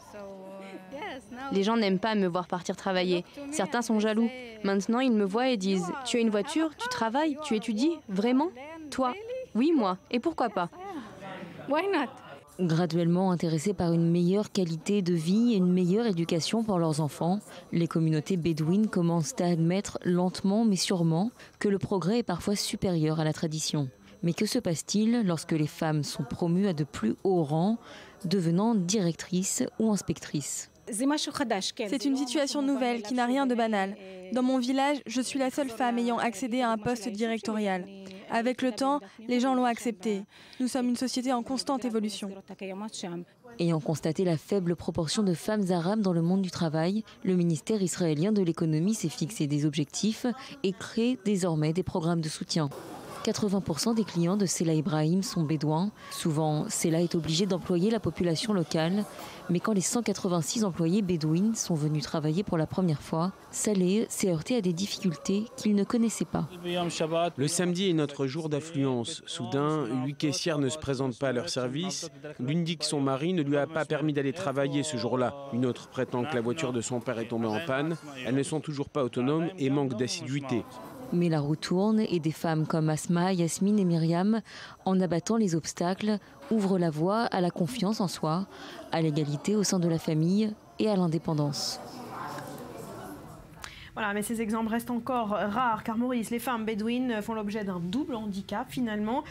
Les gens n'aiment pas me voir partir travailler. Certains sont jaloux. Maintenant, ils me voient et disent « Tu as une voiture, tu travailles, tu étudies, vraiment ? Toi ? Oui, moi. Et pourquoi pas ? » Graduellement intéressées par une meilleure qualité de vie et une meilleure éducation pour leurs enfants, les communautés bédouines commencent à admettre lentement mais sûrement que le progrès est parfois supérieur à la tradition. Mais que se passe-t-il lorsque les femmes sont promues à de plus hauts rangs, devenant directrices ou inspectrices ? C'est une situation nouvelle qui n'a rien de banal. Dans mon village, je suis la seule femme ayant accédé à un poste directorial. Avec le temps, les gens l'ont accepté. Nous sommes une société en constante évolution. Ayant constaté la faible proportion de femmes arabes dans le monde du travail, le ministère israélien de l'économie s'est fixé des objectifs et crée désormais des programmes de soutien. 80% des clients de Sela Ibrahim sont bédouins. Souvent, Sela est obligé d'employer la population locale. Mais quand les 186 employés bédouines sont venus travailler pour la première fois, Saleh s'est heurté à des difficultés qu'il ne connaissait pas. Le samedi est notre jour d'affluence. Soudain, 8 caissières ne se présentent pas à leur service. L'une dit que son mari ne lui a pas permis d'aller travailler ce jour-là. Une autre prétend que la voiture de son père est tombée en panne. Elles ne sont toujours pas autonomes et manquent d'assiduité. Mais la roue tourne et des femmes comme Asma, Yasmine et Myriam, en abattant les obstacles, ouvrent la voie à la confiance en soi, à l'égalité au sein de la famille et à l'indépendance. Voilà, mais ces exemples restent encore rares, car Maurice, les femmes bédouines font l'objet d'un double handicap finalement,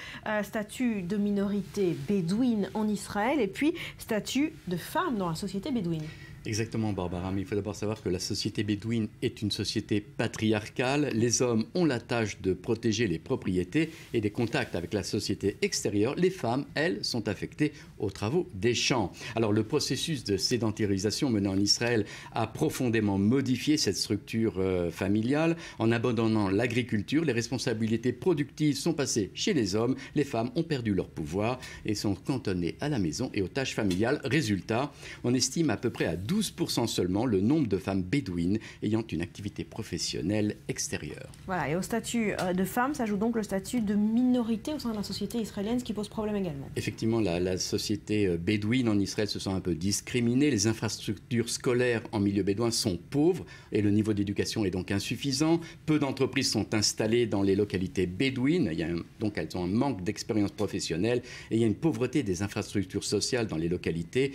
statut de minorité bédouine en Israël et puis statut de femme dans la société bédouine. Exactement, Barbara, mais il faut d'abord savoir que la société bédouine est une société patriarcale. Les hommes ont la tâche de protéger les propriétés et des contacts avec la société extérieure. Les femmes, elles, sont affectées aux travaux des champs. Alors, le processus de sédentarisation mené en Israël a profondément modifié cette structure familiale. En abandonnant l'agriculture, les responsabilités productives sont passées chez les hommes. Les femmes ont perdu leur pouvoir et sont cantonnées à la maison et aux tâches familiales. Résultat, on estime à peu près à 12% seulement le nombre de femmes bédouines ayant une activité professionnelle extérieure. Voilà, et au statut de femme s'ajoute donc le statut de minorité au sein de la société israélienne, ce qui pose problème également. Effectivement, la société bédouine en Israël se sent un peu discriminée. Les infrastructures scolaires en milieu bédouin sont pauvres et le niveau d'éducation est donc insuffisant. Peu d'entreprises sont installées dans les localités bédouines, donc elles ont un manque d'expérience professionnelle et il y a une pauvreté des infrastructures sociales dans les localités.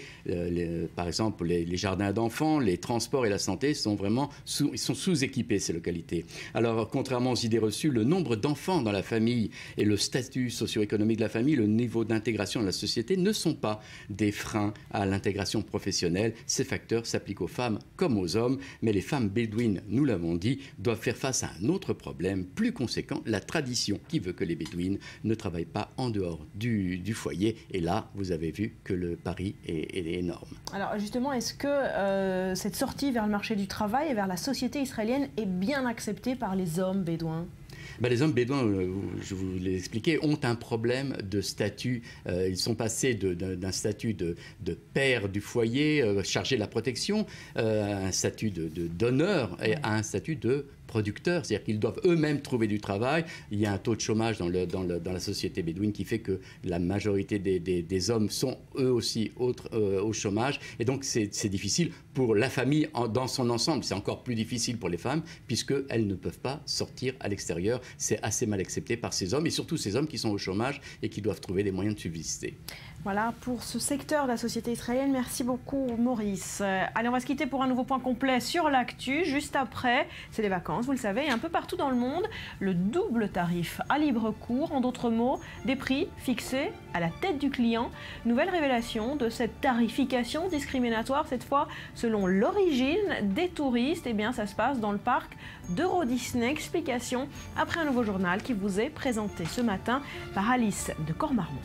Par exemple, les jardins d'enfants, les transports et la santé sont vraiment sous-équipés, ces localités. Alors, contrairement aux idées reçues, le nombre d'enfants dans la famille et le statut socio-économique de la famille, le niveau d'intégration de la société ne sont pas des freins à l'intégration professionnelle. Ces facteurs s'appliquent aux femmes comme aux hommes, mais les femmes bédouines, nous l'avons dit, doivent faire face à un autre problème plus conséquent, la tradition qui veut que les bédouines ne travaillent pas en dehors du foyer. Et là, vous avez vu que le pari est énorme. Alors justement, est-ce que cette sortie vers le marché du travail et vers la société israélienne est bien acceptée par les hommes bédouins ? Les hommes bédouins, je vous l'ai expliqué, ont un problème de statut. Ils sont passés d'un statut de père du foyer, chargé de la protection, à un statut d'honneur et à un statut de producteurs, c'est-à-dire qu'ils doivent eux-mêmes trouver du travail. Il y a un taux de chômage dans la société bédouine qui fait que la majorité des hommes sont eux aussi au chômage. Et donc c'est difficile pour la famille dans son ensemble. C'est encore plus difficile pour les femmes puisqu'elles ne peuvent pas sortir à l'extérieur. C'est assez mal accepté par ces hommes et surtout ces hommes qui sont au chômage et qui doivent trouver des moyens de subsister. Voilà pour ce secteur de la société israélienne. Merci beaucoup Maurice. Allez, on va se quitter pour un nouveau point complet sur l'actu. Juste après, c'est les vacances, vous le savez, et un peu partout dans le monde, le double tarif à libre cours. En d'autres mots, des prix fixés à la tête du client. Nouvelle révélation de cette tarification discriminatoire, cette fois selon l'origine des touristes. Eh bien, ça se passe dans le parc d'Euro Disney. Explication après un nouveau journal qui vous est présenté ce matin par Alice de Cormarmont.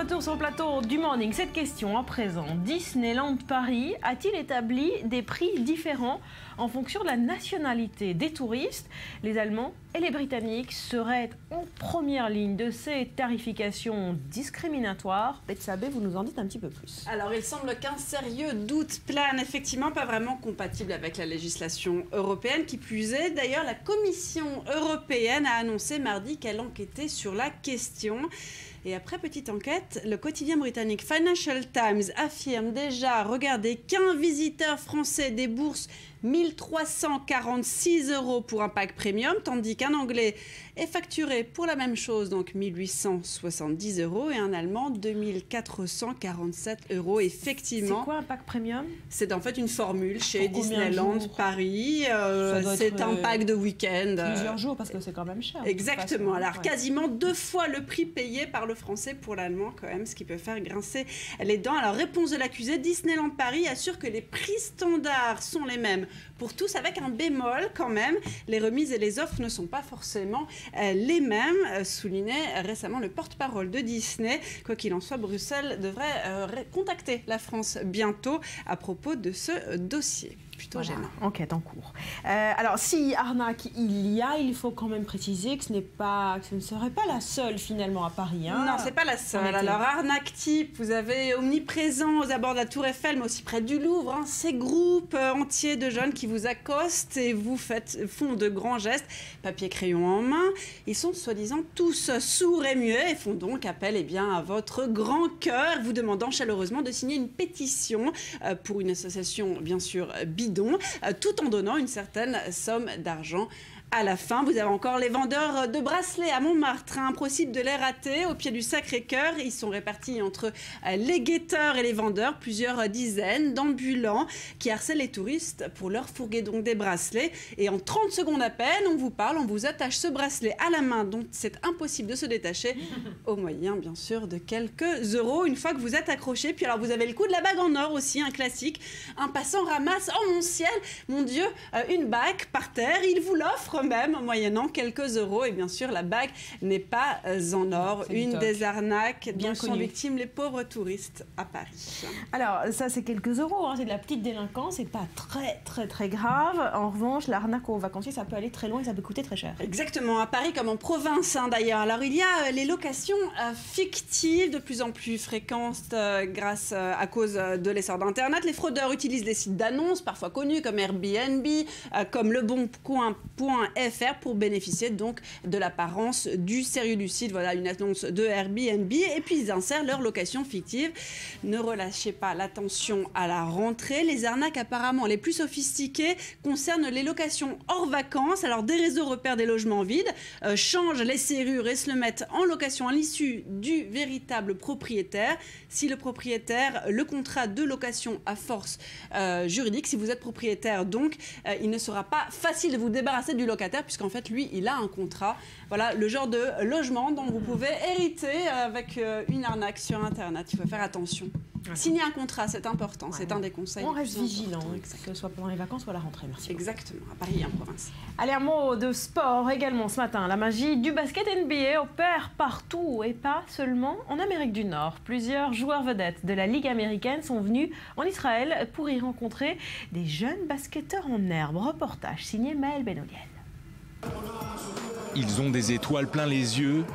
retour sur le plateau du Morning. Cette question à présent. Disneyland Paris a-t-il établi des prix différents en fonction de la nationalité des touristes? Les Allemands et les Britanniques seraient en première ligne de ces tarifications discriminatoires. Betsabé, vous nous en dites un petit peu plus. Alors, il semble qu'un sérieux doute plane, effectivement pas vraiment compatible avec la législation européenne. Qui plus est, d'ailleurs, la Commission européenne a annoncé mardi qu'elle enquêtait sur la question. Et après petite enquête, le quotidien britannique Financial Times affirme déjà, regardez, qu'un visiteur français débourse 1 346 € pour un pack premium, tandis qu'un Anglais est facturé pour la même chose, donc 1 870 € et un Allemand 2 447 €. Effectivement. C'est quoi un pack premium? C'est en fait une formule chez Disneyland Paris. C'est un pack de week-end. Plusieurs jours parce que c'est quand même cher. Exactement. Alors quasiment 2 fois le prix payé par le français pour l'allemand quand même, ce qui peut faire grincer les dents. Alors réponse de l'accusé, Disneyland Paris assure que les prix standards sont les mêmes pour tous, avec un bémol quand même. Les remises et les offres ne sont pas forcément les mêmes, soulignait récemment le porte-parole de Disney. Quoi qu'il en soit, Bruxelles devrait contacter la France bientôt à propos de ce dossier. Plutôt gênant. Enquête en cours. Alors, si arnaque il faut quand même préciser que ce ne serait pas la seule finalement à Paris. Hein. Non, c'est pas la seule. Alors, arnaque type, vous avez omniprésent aux abords de la Tour Eiffel, mais aussi près du Louvre. Hein, ces groupes entiers de jeunes qui vous accostent et font de grands gestes, papier crayon en main. Ils sont soi-disant tous sourds et muets et font donc appel à votre grand cœur, vous demandant chaleureusement de signer une pétition pour une association, bien sûr, tout en donnant une certaine somme d'argent. À la fin, vous avez encore les vendeurs de bracelets à Montmartre. Impossible de les rater. Au pied du Sacré-Cœur, ils sont répartis entre les guetteurs et les vendeurs, plusieurs dizaines d'ambulants qui harcèlent les touristes pour leur fourguer donc des bracelets. Et en 30 secondes à peine, on vous parle, on vous attache ce bracelet à la main, dont c'est impossible de se détacher, au moyen bien sûr de quelques euros une fois que vous êtes accroché. Puis alors vous avez le coup de la bague en or aussi, un classique. Un passant ramasse, oh mon ciel, mon Dieu, une bague par terre, il vous l'offre même, moyennant quelques euros. Et bien sûr, la bague n'est pas en or. Une des arnaques dont sont victimes les pauvres touristes à Paris. Alors, ça, c'est quelques euros. Hein. C'est de la petite délinquance. C'est pas très, très, très grave. En revanche, l'arnaque aux vacanciers, ça peut aller très loin et ça peut coûter très cher. Exactement. À Paris, comme en province, hein, d'ailleurs. Alors, il y a les locations fictives, de plus en plus fréquentes à cause de l'essor d'Internet. Les fraudeurs utilisent des sites d'annonces, parfois connus comme Airbnb, comme leboncoin.fr pour bénéficier donc de l'apparence du sérieux du site. Voilà une annonce de Airbnb et puis ils insèrent leur location fictive. Ne relâchez pas l'attention à la rentrée. Les arnaques apparemment les plus sophistiquées concernent les locations hors vacances. Alors des réseaux repèrent des logements vides, changent les serrures et se le mettent en location à l'issue du véritable propriétaire. Si le propriétaire, le contrat de location à force juridique, si vous êtes propriétaire donc, il ne sera pas facile de vous débarrasser du locataire puisqu'en fait lui il a un contrat. Voilà le genre de logement dont vous pouvez hériter avec une arnaque sur internet. Il faut faire attention. Signer un contrat, c'est important, c'est un des conseils. On reste vigilant, que ce soit pendant les vacances ou à la rentrée. Merci. Exactement, à Paris et en province. Allez, un mot de sport également ce matin. La magie du basket NBA opère partout et pas seulement en Amérique du Nord. Plusieurs joueurs vedettes de la Ligue américaine sont venus en Israël pour y rencontrer des jeunes basketteurs en herbe. Reportage signé Maël Benoliel. Ils ont des étoiles plein les yeux.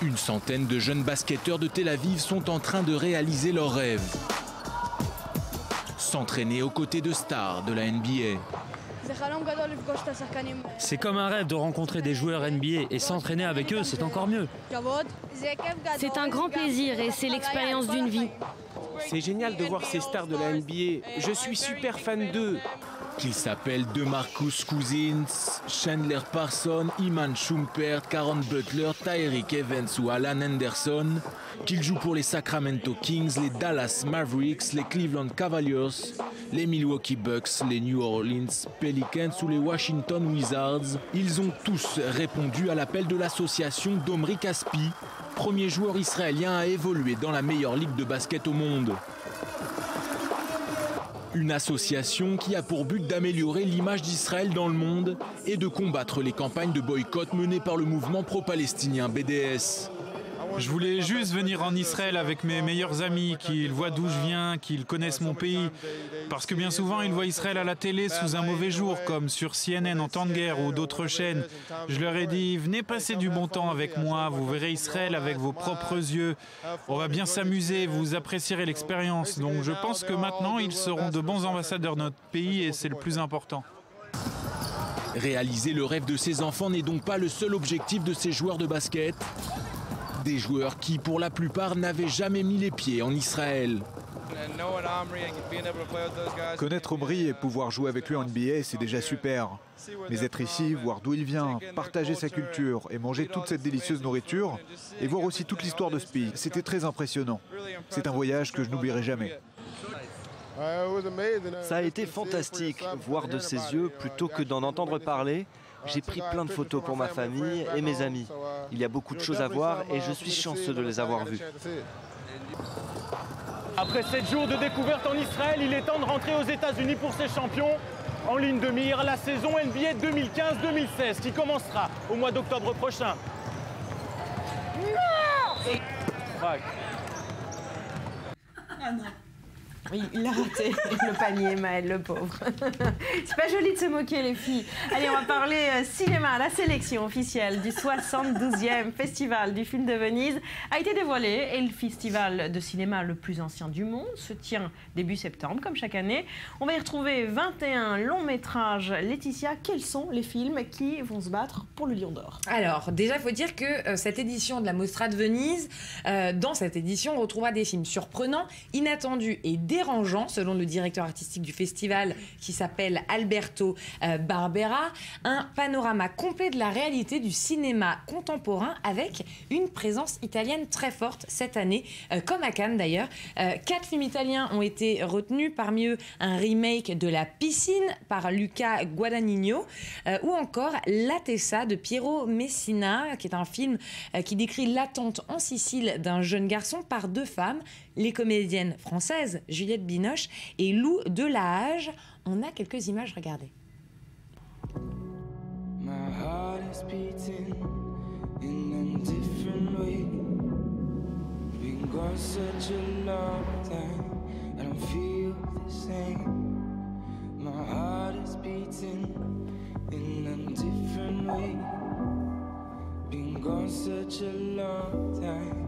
Une centaine de jeunes basketteurs de Tel Aviv sont en train de réaliser leurs rêves. S'entraîner aux côtés de stars de la NBA. C'est comme un rêve de rencontrer des joueurs NBA et s'entraîner avec eux, c'est encore mieux. C'est un grand plaisir et c'est l'expérience d'une vie. C'est génial de voir ces stars de la NBA. Je suis super fan d'eux. Qu'ils s'appellent DeMarcus Cousins, Chandler Parsons, Iman Shumpert, Caron Butler, Tyreek Evans ou Alan Anderson, qu'ils jouent pour les Sacramento Kings, les Dallas Mavericks, les Cleveland Cavaliers, les Milwaukee Bucks, les New Orleans Pelicans ou les Washington Wizards, ils ont tous répondu à l'appel de l'association d'Omri Caspi, premier joueur israélien à évoluer dans la meilleure ligue de basket au monde. Une association qui a pour but d'améliorer l'image d'Israël dans le monde et de combattre les campagnes de boycott menées par le mouvement pro-palestinien BDS. Je voulais juste venir en Israël avec mes meilleurs amis, qu'ils voient d'où je viens, qu'ils connaissent mon pays. Parce que bien souvent, ils voient Israël à la télé sous un mauvais jour, comme sur CNN en temps de guerre ou d'autres chaînes. Je leur ai dit, venez passer du bon temps avec moi, vous verrez Israël avec vos propres yeux. On va bien s'amuser, vous apprécierez l'expérience. Donc je pense que maintenant, ils seront de bons ambassadeurs de notre pays et c'est le plus important. Réaliser le rêve de ses enfants n'est donc pas le seul objectif de ces joueurs de basket. Des joueurs qui, pour la plupart, n'avaient jamais mis les pieds en Israël. Connaître Omri et pouvoir jouer avec lui en NBA, c'est déjà super. Mais être ici, voir d'où il vient, partager sa culture et manger toute cette délicieuse nourriture, et voir aussi toute l'histoire de ce pays, c'était très impressionnant. C'est un voyage que je n'oublierai jamais. Ça a été fantastique, voir de ses yeux plutôt que d'en entendre parler. J'ai pris plein de photos pour ma famille et mes amis. Il y a beaucoup de choses à voir et je suis chanceux de les avoir vues. Après 7 jours de découverte en Israël, il est temps de rentrer aux États-Unis pour ses champions. En ligne de mire, la saison NBA 2015-2016 qui commencera au mois d'octobre prochain. Non! Ah non. Oui, il a raté le panier, Maëlle, le pauvre. C'est pas joli de se moquer, les filles. Allez, on va parler cinéma. La sélection officielle du 72e Festival du film de Venise a été dévoilée et le festival de cinéma le plus ancien du monde se tient début septembre, comme chaque année. On va y retrouver 21 longs métrages. Laetitia, quels sont les films qui vont se battre pour le Lion d'Or? Alors, déjà, il faut dire que cette édition de la Mostra de Venise, dans cette édition, on retrouvera des films surprenants, inattendus et dérangeant, selon le directeur artistique du festival qui s'appelle Alberto Barbera, un panorama complet de la réalité du cinéma contemporain avec une présence italienne très forte cette année, comme à Cannes d'ailleurs. 4 films italiens ont été retenus, parmi eux un remake de La Piscine par Luca Guadagnino ou encore La Tessa de Piero Messina, qui est un film qui décrit l'attente en Sicile d'un jeune garçon par 2 femmes, les comédiennes françaises Juliette Binoche et Lou Delahage. On a quelques images, regardez. My heart is beating in a different way. Been gone such a long time, I don't feel the same. My heart is beating in a different way. Been gone such a long time.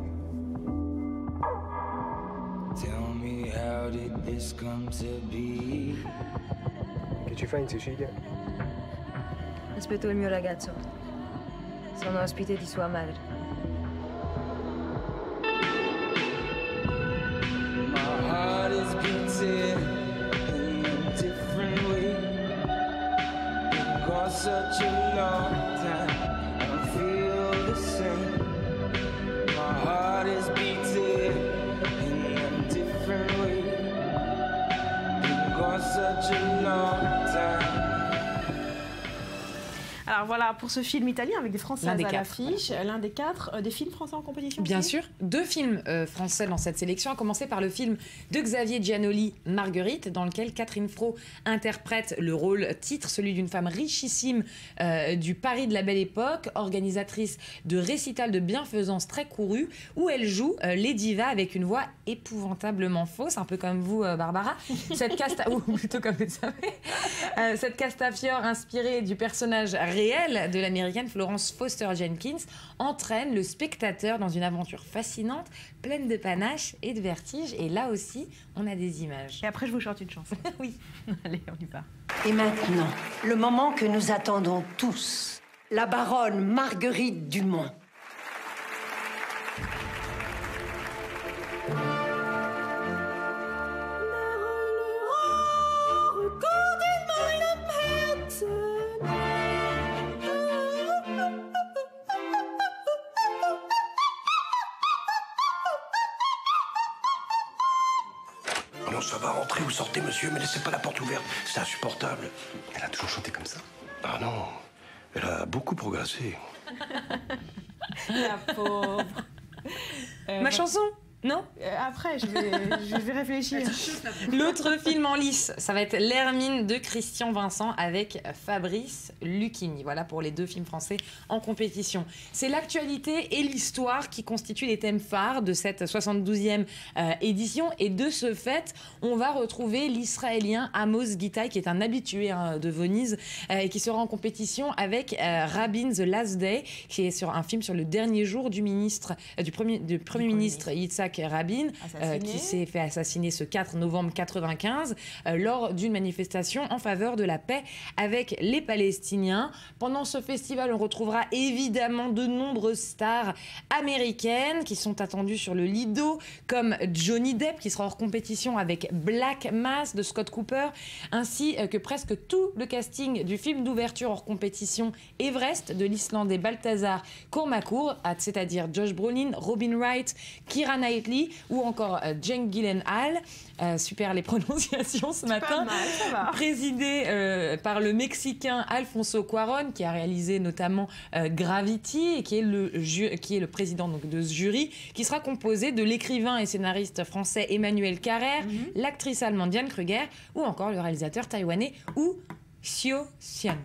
Tell me, how did this come to be? Che ci fai in Sicilia? Aspetto il mio ragazzo. Sono ospite di sua madre. My heart is beating in a different way. Been gone such a long time, I don't feel the same. My heart is beating in a different way. Been gone such a long time. Alors voilà, pour ce film italien avec des Françaises à l'affiche, l'un des 4 des films français en compétition. Bien sûr, 2 films français dans cette sélection, à commencer par le film de Xavier Giannoli, Marguerite, dans lequel Catherine Fro interprète le rôle titre, celui d'une femme richissime du Paris de la Belle Époque, organisatrice de récitals de bienfaisance très courus, où elle joue les divas avec une voix épouvantablement fausse, un peu comme vous, Barbara. Cette ou plutôt comme vous savez. Cette castafiore inspirée du personnage réel de l'américaine Florence Foster Jenkins entraîne le spectateur dans une aventure fascinante, pleine de panache et de vertige. Et là aussi, on a des images. Et après, je vous chante une chanson. Oui. Allez, on y va. Et maintenant, le moment que nous attendons tous. La baronne Marguerite Dumont. Non, ça va, rentrer ou sortez, monsieur, mais laissez pas la porte ouverte. C'est insupportable. Elle a toujours chanté comme ça? Ah non, elle a beaucoup progressé. La pauvre. Ma chanson, Non Après, je vais réfléchir. L'autre film en lice, ça va être L'Hermine de Christian Vincent avec Fabrice Lucchini. Voilà pour les 2 films français en compétition. C'est l'actualité et l'histoire qui constituent les thèmes phares de cette 72e édition. Et de ce fait, on va retrouver l'Israélien Amos Gitaï, qui est un habitué de Venise, et qui sera en compétition avec Rabin The Last Day, qui est sur un film sur le dernier jour du Premier ministre Yitzhak Rabin, qui s'est fait assassiner ce 4 novembre 1995 lors d'une manifestation en faveur de la paix avec les Palestiniens. Pendant ce festival, on retrouvera évidemment de nombreuses stars américaines qui sont attendues sur le Lido, comme Johnny Depp, qui sera hors compétition avec Black Mass de Scott Cooper, ainsi que presque tout le casting du film d'ouverture hors compétition Everest de l'Islandais Balthazar Kormákur, c'est-à-dire Josh Brolin, Robin Wright, Keira Knightley ou encore Jake Gyllenhaal, super les prononciations ce matin, présidé par le Mexicain Alfonso Cuarón, qui a réalisé notamment Gravity et qui est le président donc, de ce jury, qui sera composé de l'écrivain et scénariste français Emmanuel Carrère, l'actrice allemande Diane Kruger ou encore le réalisateur taïwanais Wu Xiaoxian.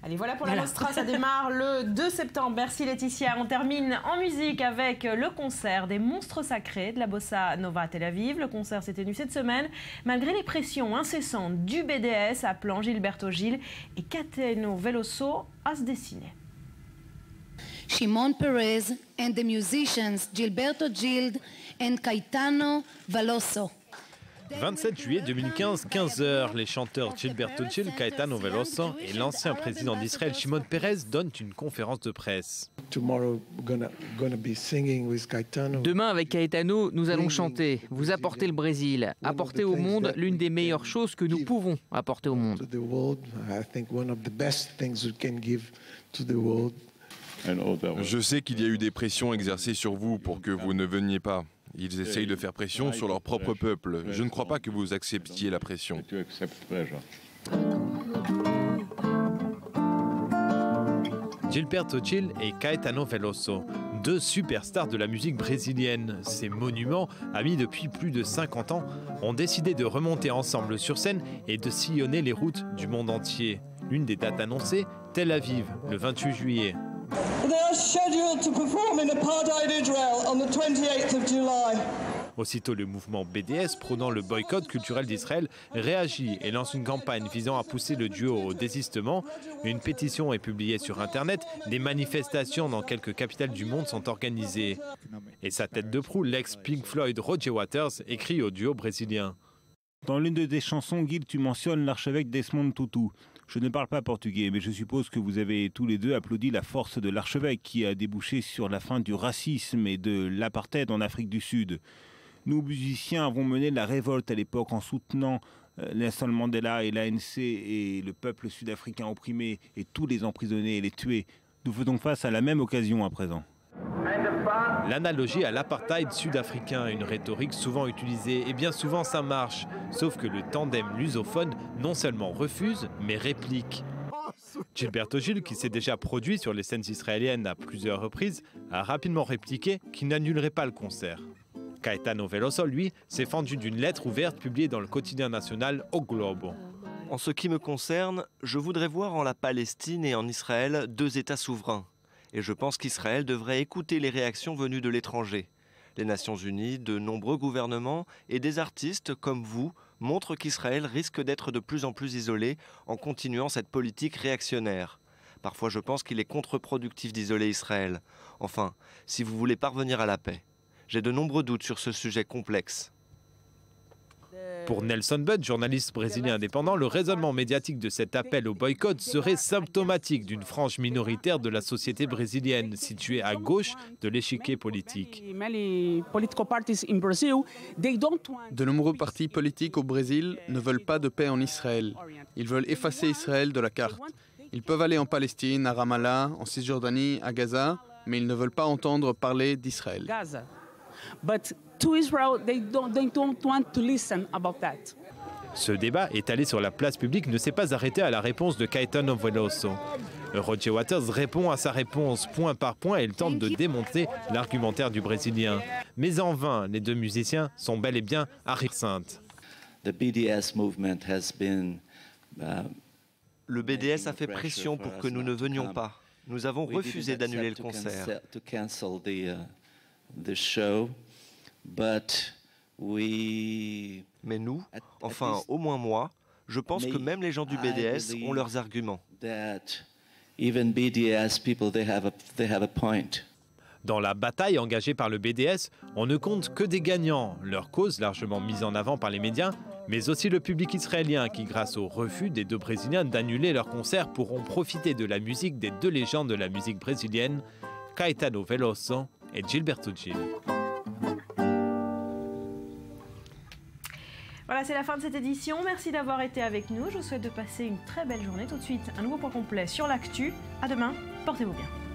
Allez, voilà pour la Mostra, ça démarre le 2 septembre. Merci Laetitia. On termine en musique avec le concert des Monstres Sacrés de la Bossa Nova à Tel Aviv. Le concert s'est tenu cette semaine malgré les pressions incessantes du BDS appelant Gilberto Gil et Caetano Veloso à se dessiner. Shimon Peres and the musicians Gilberto Gil and Caetano Veloso. 27 juillet 2015, 15h, les chanteurs Gilberto Gil, Caetano Veloso et l'ancien président d'Israël Shimon Peres donnent une conférence de presse. Demain, avec Caetano, nous allons chanter, vous apporter le Brésil, apporter au monde l'une des meilleures choses que nous pouvons apporter au monde. Je sais qu'il y a eu des pressions exercées sur vous pour que vous ne veniez pas. Ils essayent de faire pression sur leur propre peuple. Je ne crois pas que vous acceptiez la pression. Gilberto Gil et Caetano Veloso, 2 superstars de la musique brésilienne. Ces monuments, amis depuis plus de 50 ans, ont décidé de remonter ensemble sur scène et de sillonner les routes du monde entier. L'une des dates annoncées, Tel Aviv, le 28 juillet. Aussitôt, le mouvement BDS, prônant le boycott culturel d'Israël, réagit et lance une campagne visant à pousser le duo au désistement. Une pétition est publiée sur Internet. Des manifestations dans quelques capitales du monde sont organisées. Et sa tête de proue, l'ex-Pink Floyd Roger Waters, écrit au duo brésilien. Dans l'une de tes chansons, Gil, tu mentionnes l'archevêque Desmond Tutu. Je ne parle pas portugais, mais je suppose que vous avez tous les deux applaudi la force de l'archevêque qui a débouché sur la fin du racisme et de l'apartheid en Afrique du Sud. Nous, musiciens, avons mené la révolte à l'époque en soutenant Nelson Mandela et l'ANC et le peuple sud-africain opprimé et tous les emprisonnés et les tués. Nous faisons face à la même occasion à présent. L'analogie à l'apartheid sud-africain, une rhétorique souvent utilisée, et bien souvent ça marche. Sauf que le tandem lusophone non seulement refuse, mais réplique. Gilberto Gil, qui s'est déjà produit sur les scènes israéliennes à plusieurs reprises, a rapidement répliqué qu'il n'annulerait pas le concert. Caetano Veloso, lui, s'est fendu d'une lettre ouverte publiée dans le quotidien national O Globo. En ce qui me concerne, je voudrais voir en la Palestine et en Israël 2 États souverains. Et je pense qu'Israël devrait écouter les réactions venues de l'étranger. Les Nations Unies, de nombreux gouvernements et des artistes comme vous montrent qu'Israël risque d'être de plus en plus isolé en continuant cette politique réactionnaire. Parfois je pense qu'il est contre-productif d'isoler Israël. Enfin, si vous voulez parvenir à la paix. J'ai de nombreux doutes sur ce sujet complexe. Pour Nelson Budd, journaliste brésilien indépendant, le raisonnement médiatique de cet appel au boycott serait symptomatique d'une frange minoritaire de la société brésilienne, située à gauche de l'échiquier politique. De nombreux partis politiques au Brésil ne veulent pas de paix en Israël. Ils veulent effacer Israël de la carte. Ils peuvent aller en Palestine, à Ramallah, en Cisjordanie, à Gaza, mais ils ne veulent pas entendre parler d'Israël. Ce débat, étalé sur la place publique, ne s'est pas arrêté à la réponse de Caetano Veloso. Roger Waters répond à sa réponse point par point et il tente de démonter l'argumentaire du Brésilien. Mais en vain, les deux musiciens sont bel et bien à rire sainte. Le BDS a fait pression pour que nous ne venions pas. Nous avons refusé d'annuler le concert. Mais nous, enfin au moins moi, je pense que même les gens du BDS ont leurs arguments. Dans la bataille engagée par le BDS, on ne compte que des gagnants, leur cause largement mise en avant par les médias, mais aussi le public israélien qui, grâce au refus des deux Brésiliens d'annuler leur concert, pourront profiter de la musique des deux légendes de la musique brésilienne, Caetano Veloso et Gilberto Gil. Voilà, c'est la fin de cette édition. Merci d'avoir été avec nous. Je vous souhaite de passer une très belle journée. Tout de suite, un nouveau point complet sur l'actu. À demain, portez-vous bien.